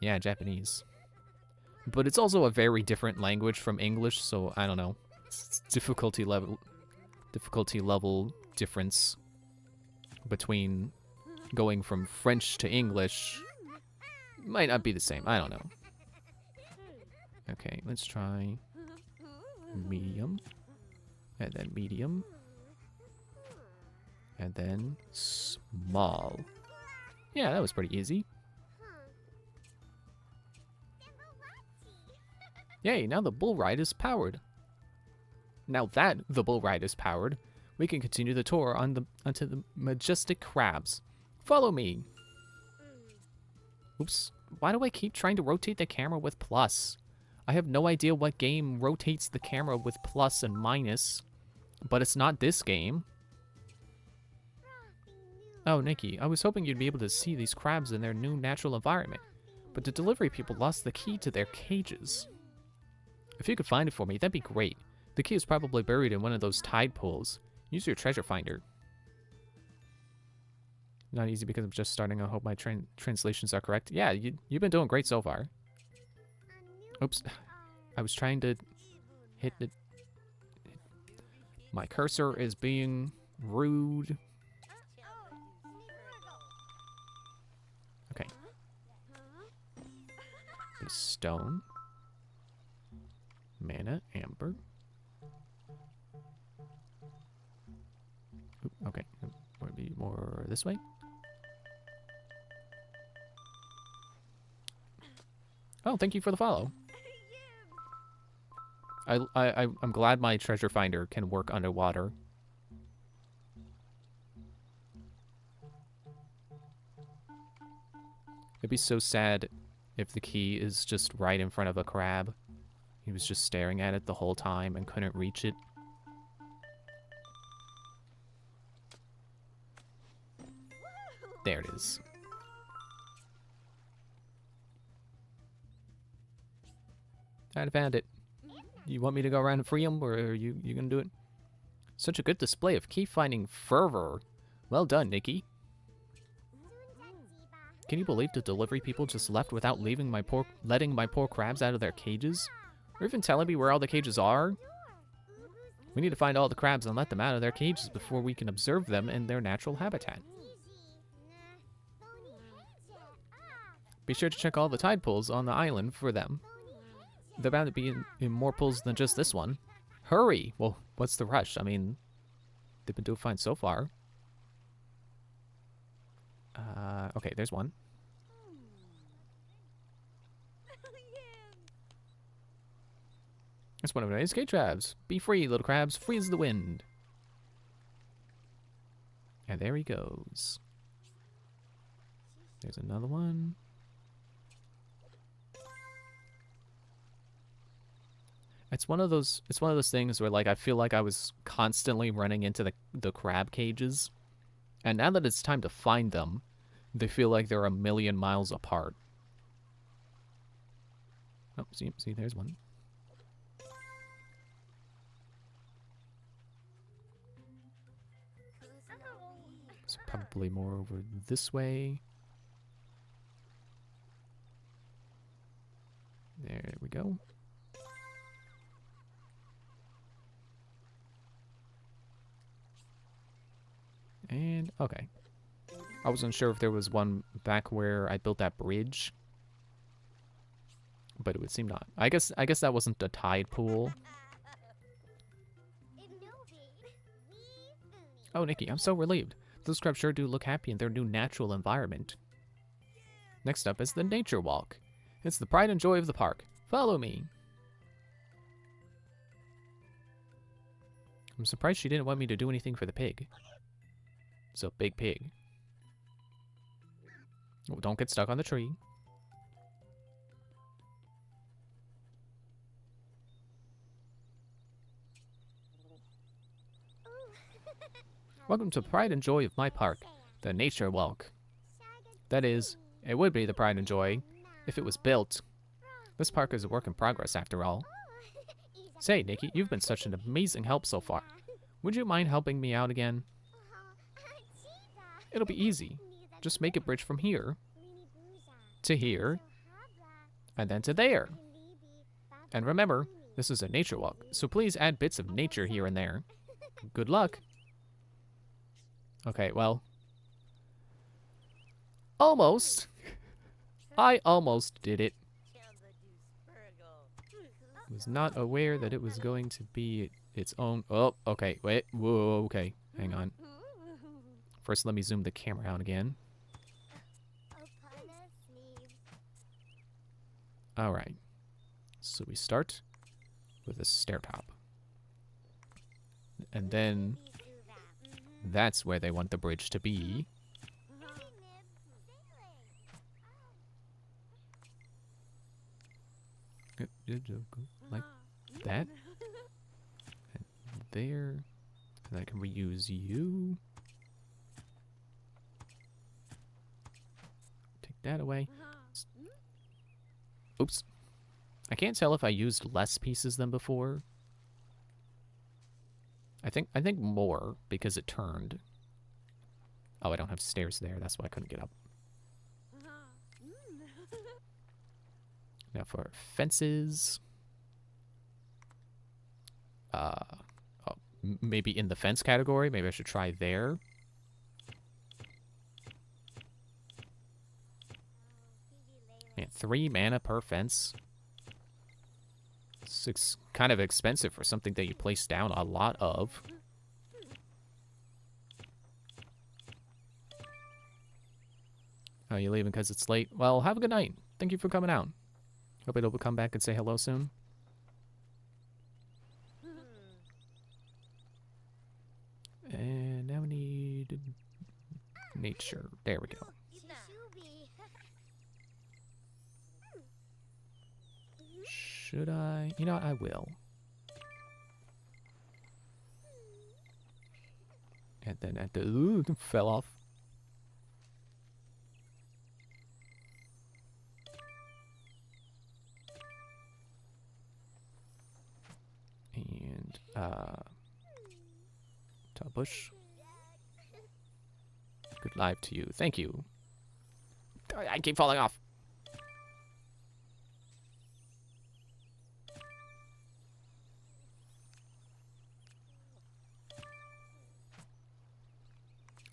Yeah, Japanese. But it's also a very different language from English, so I don't know. It's difficulty level difference between going from French to English might not be the same. I don't know. Okay, let's try medium, and then medium, and then small. Yeah, that was pretty easy. Yay, now the bull ride is powered. Now that the bull ride is powered, we can continue the tour onto the majestic crabs. Follow me. Oops. Why do I keep trying to rotate the camera with plus? I have no idea what game rotates the camera with plus and minus, but it's not this game. Oh, Nikki, I was hoping you'd be able to see these crabs in their new natural environment, but the delivery people lost the key to their cages. If you could find it for me, that'd be great. The key is probably buried in one of those tide pools. Use your treasure finder. Not easy because I'm just starting. I hope my translations are correct. Yeah, you've been doing great so far. Oops. I was trying to hit it. My cursor is being rude. Okay. Stone. Mana, amber. Oop, okay. Maybe more this way. Oh, thank you for the follow. I'm glad my treasure finder can work underwater. It'd be so sad if the key is just right in front of a crab. He was just staring at it the whole time and couldn't reach it. There it is. I found it. You want me to go around and free him, or are you gonna do it? Such a good display of key-finding fervor. Well done, Nikki. Can you believe the delivery people just left without letting my poor crabs out of their cages? Or even telling me where all the cages are? We need to find all the crabs and let them out of their cages before we can observe them in their natural habitat. Be sure to check all the tide pools on the island for them. They're bound to be in more pools than just this one. Hurry! Well, what's the rush? I mean, they've been doing fine so far. Okay, there's one. That's one of my escape traps. Be free, little crabs. Free as the wind. And there he goes. There's another one. It's one of those things where, like, I feel like I was constantly running into the crab cages. And now that it's time to find them, they feel like they're a million miles apart. Oh, see, there's one. So probably more over this way. There we go. And, okay. I wasn't sure if there was one back where I built that bridge. But it would seem not. I guess that wasn't a tide pool. Oh, Nikki, I'm so relieved. Those crabs sure do look happy in their new natural environment. Next up is the nature walk. It's the pride and joy of the park. Follow me. I'm surprised she didn't want me to do anything for the pig. So, big pig. Oh, don't get stuck on the tree. Welcome to pride and joy of my park, the nature walk. That is, it would be the pride and joy if it was built. This park is a work in progress after all. Say, Nikki, you've been such an amazing help so far. Would you mind helping me out again? It'll be easy. Just make a bridge from here to here and then to there. And remember, this is a nature walk, so please add bits of nature here and there. Good luck. Okay, well. Almost. I almost did it. Was not aware that it was going to be its own... Oh, okay, wait. Whoa, okay. Hang on. First, let me zoom the camera out again. Alright. So we start with a stair top. And then... that's where they want the bridge to be. Like that. And there. And I can reuse you. Take that away. Oops. I can't tell if I used less pieces than before. I think more because it turned. Oh, I don't have stairs there. That's why I couldn't get up. Now for fences. Oh, maybe in the fence category. Maybe I should try there. Man, 3 mana per fence. It's kind of expensive for something that you place down a lot of. Oh, you leaving because it's late? Well, have a good night. Thank you for coming out. Hope you'll come back and say hello soon. And now we need nature. There we go. Should I? You know what? I will. And then at the... Ooh, it fell off. And, top bush. Good live to you. Thank you. I keep falling off.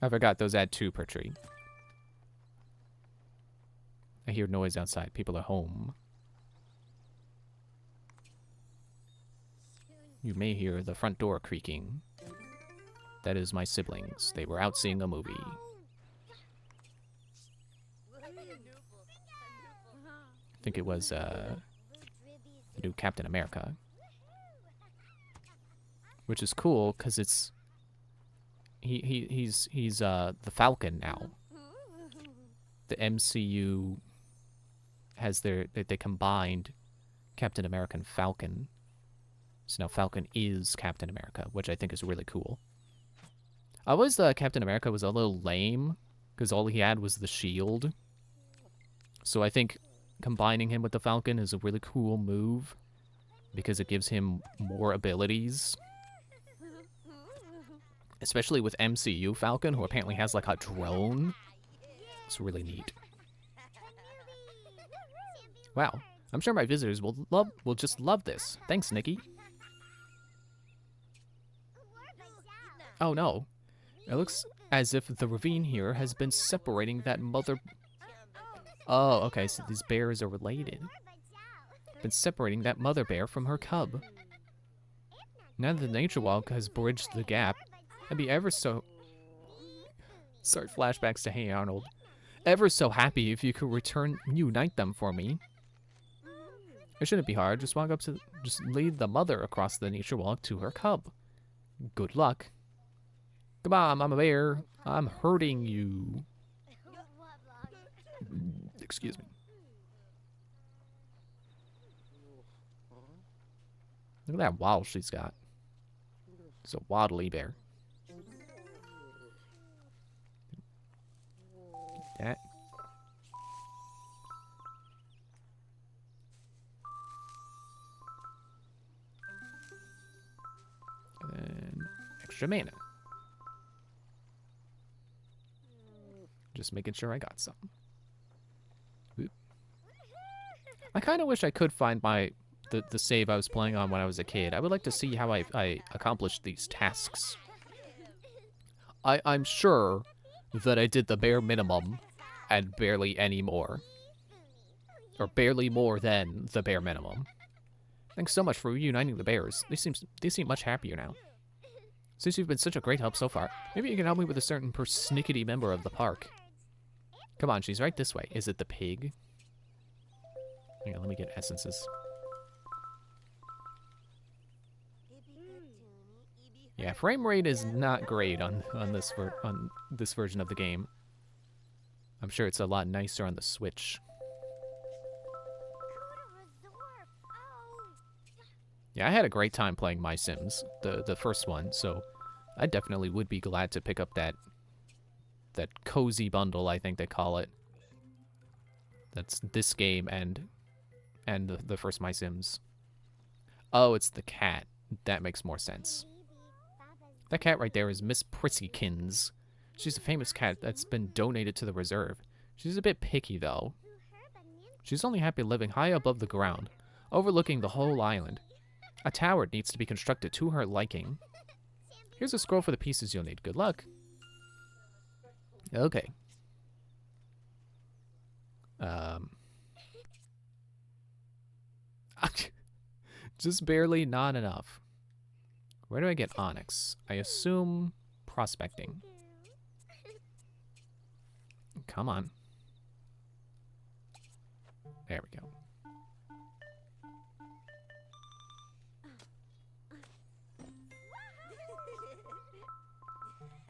I forgot those add 2 per tree. I hear noise outside. People are home. You may hear the front door creaking. That is my siblings. They were out seeing a movie. I think it was the new Captain America. Which is cool because it's he's the Falcon now. The MCU has they combined Captain America and Falcon. So now Falcon is Captain America, which I think is really cool. I always thought Captain America was a little lame because all he had was the shield. So I think combining him with the Falcon is a really cool move because it gives him more abilities. Especially with MCU Falcon, who apparently has like a drone. It's really neat. Wow, I'm sure my visitors will just love this. Thanks, Nikki. Oh no, it looks as if the ravine here has been separating that mother... Oh, okay, so these bears are related. Been separating that mother bear from her cub. Now that the nature walk has bridged the gap, I'd be ever so... Sorry, flashbacks to Hey Arnold. Ever so happy if you could unite them for me. It shouldn't be hard, just lead the mother across the nature walk to her cub. Good luck. Come on, Mama Bear. I'm hurting you. Excuse me. Look at that waddle she's got. It's a waddly bear. That. And then extra mana. Just making sure I got some. Oop. I kind of wish I could find the save I was playing on when I was a kid. I would like to see how I accomplished these tasks. I'm sure that I did the bare minimum and barely any more. Or barely more than the bare minimum. Thanks so much for reuniting the bears. They seem much happier now. Since you've been such a great help so far, maybe you can help me with a certain persnickety member of the park. Come on, she's right this way. Is it the pig? Hang on, let me get essences. Yeah, frame rate is not great on this version of the game. I'm sure it's a lot nicer on the Switch. Yeah, I had a great time playing My Sims, the first one, so I definitely would be glad to pick up that cozy bundle, I think they call it. That's this game and the first My Sims. Oh, it's the cat. That makes more sense. That cat right there is Miss Prissykins. She's a famous cat that's been donated to the reserve. She's a bit picky, though. She's only happy living high above the ground, overlooking the whole island. A tower needs to be constructed to her liking. Here's a scroll for the pieces you'll need. Good luck. Okay. Just barely not enough. Where do I get onyx? I assume prospecting. Come on. There we go.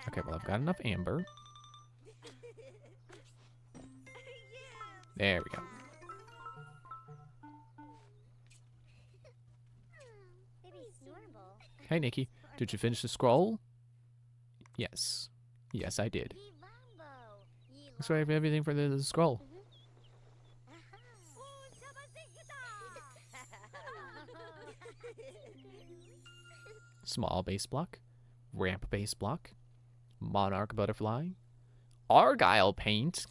Okay, well, I've got enough amber. There we go. Hey, Nikki. Did you finish the scroll? Yes. Yes, I did. So I have everything for the scroll. Small base block. Ramp base block. Monarch butterfly. Argyle paint.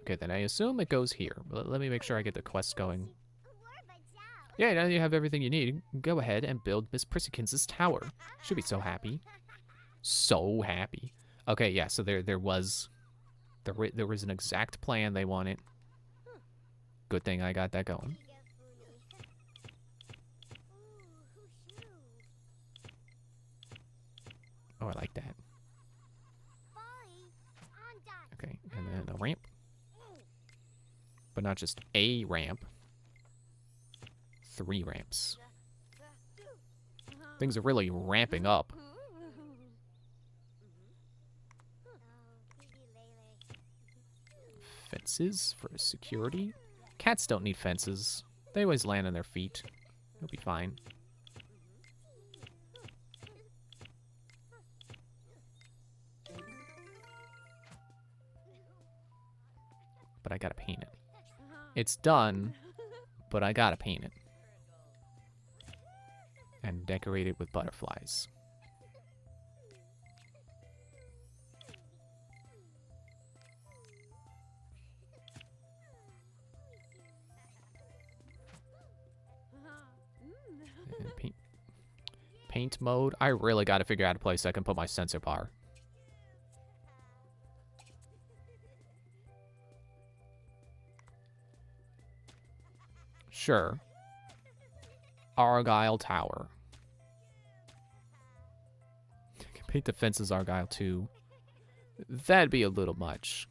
Okay, then I assume it goes here. But let me make sure I get the quest going. Yeah, now you have everything you need. Go ahead and build Miss Prissykins' tower. She'll be so happy. So happy. Okay, yeah, so there was an exact plan they wanted. Good thing I got that going. Oh, I like that. Okay, and then a ramp. But not just a ramp. 3 ramps. Things are really ramping up. Fences for security. Cats don't need fences. They always land on their feet. They'll be fine. But I gotta paint it. It's done, but I gotta paint it. And decorate it with butterflies. And paint mode. I really gotta figure out a place I can put my sensor bar. Sure. Argyle Tower. I can paint the fences Argyle too. That'd be a little much.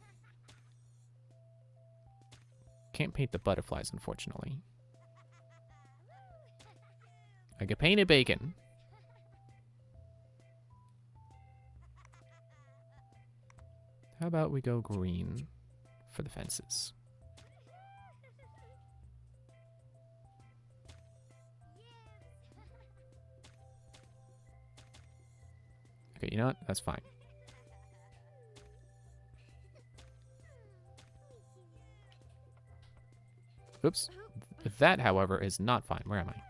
Can't paint the butterflies, unfortunately. I can paint it bacon. How about we go green for the fences? Okay, you know what? That's fine. Oops. That, however, is not fine. Where am I?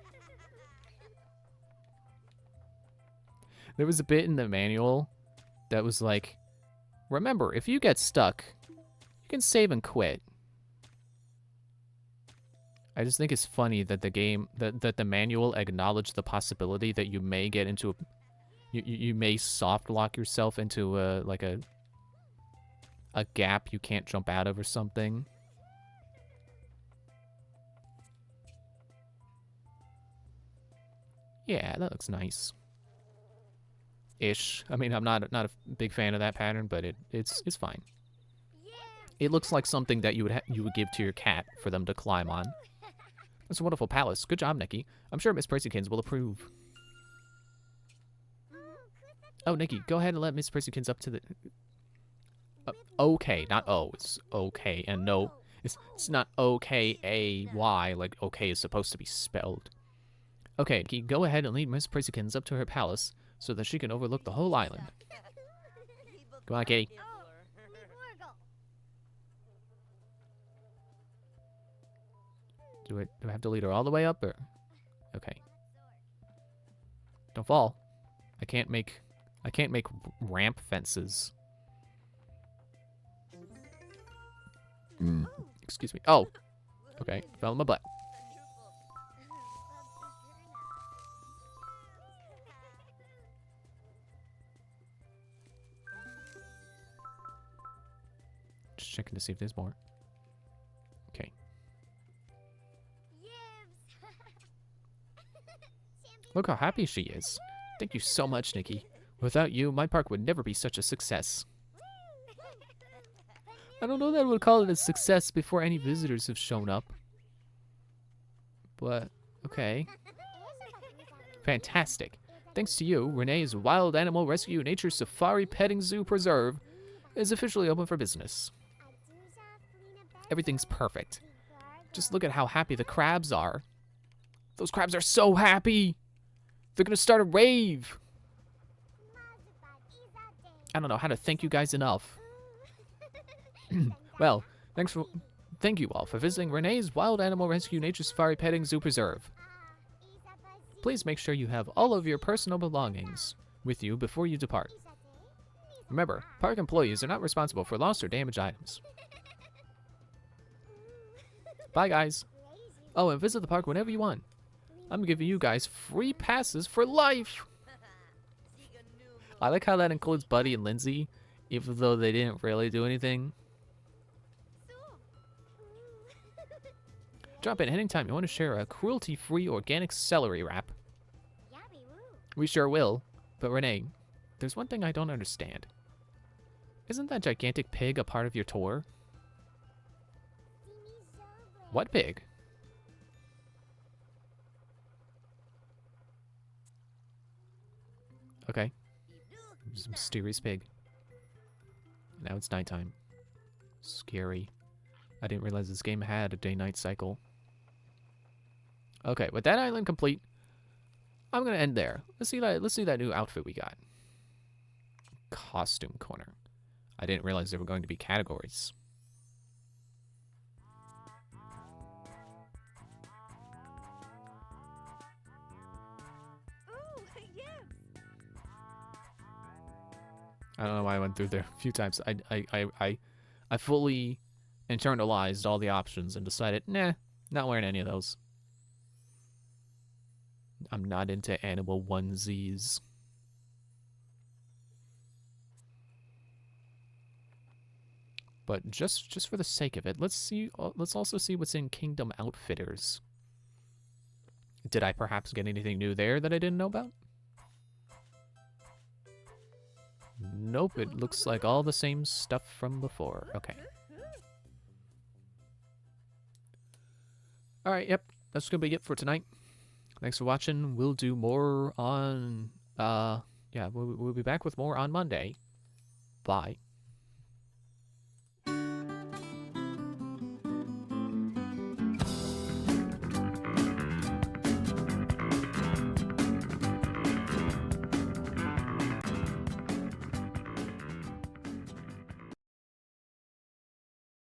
There was a bit in the manual that was like, remember, if you get stuck, you can save and quit. I just think it's funny that the game, that the manual acknowledged the possibility that you may get into a... You may soft lock yourself into like a gap you can't jump out of or something. Yeah, that looks nice. Ish. I mean, I'm not a big fan of that pattern, but it's fine. It looks like something that you would give to your cat for them to climb on. It's a wonderful palace. Good job, Nikki. I'm sure Miss Prissykins will approve. Oh, Nikki, go ahead and let Miss Prissykins up to the... okay, not O. It's okay. And no, it's not O-K-A-Y, like okay is supposed to be spelled. Okay, Nikki, go ahead and lead Miss Prissykins up to her palace so that she can overlook the whole island. Go on, Kitty. Do I have to lead her all the way up, or... Okay. Don't fall. I can't make ramp fences. Excuse me. Oh. Okay, fell in my butt. Just checking to see if there's more. Okay. Look how happy she is. Thank you so much, Nikki. Without you, my park would never be such a success. I don't know that I would call it a success before any visitors have shown up. But, okay. Fantastic. Thanks to you, Renee's Wild Animal Rescue Nature Safari Petting Zoo Preserve is officially open for business. Everything's perfect. Just look at how happy the crabs are. Those crabs are so happy! They're gonna start a rave! I don't know how to thank you guys enough. Well, thank you all for visiting Renee's Wild Animal Rescue Nature Safari Petting Zoo Preserve. Please make sure you have all of your personal belongings with you before you depart. Remember, park employees are not responsible for lost or damaged items. Bye, guys. Oh, and visit the park whenever you want. I'm giving you guys free passes for life. I like how that includes Buddy and Lindsay, even though they didn't really do anything. Drop in anytime you want to share a cruelty-free organic celery wrap. We sure will. But Renee, there's one thing I don't understand. Isn't that gigantic pig a part of your tour? What pig? Okay. There's a mysterious pig. Now it's nighttime. Scary. I didn't realize this game had a day-night cycle. Okay, with that island complete, I'm gonna end there. Let's see that new outfit we got. Costume corner. I didn't realize there were going to be categories. I don't know why I went through there a few times. I fully internalized all the options and decided, nah, not wearing any of those. I'm not into animal onesies. But just for the sake of it, let's also see what's in Kingdom Outfitters. Did I perhaps get anything new there that I didn't know about? Nope, it looks like all the same stuff from before. Okay. Alright, yep. That's gonna be it for tonight. Thanks for watching. We'll do more on... yeah, we'll be back with more on Monday. Bye.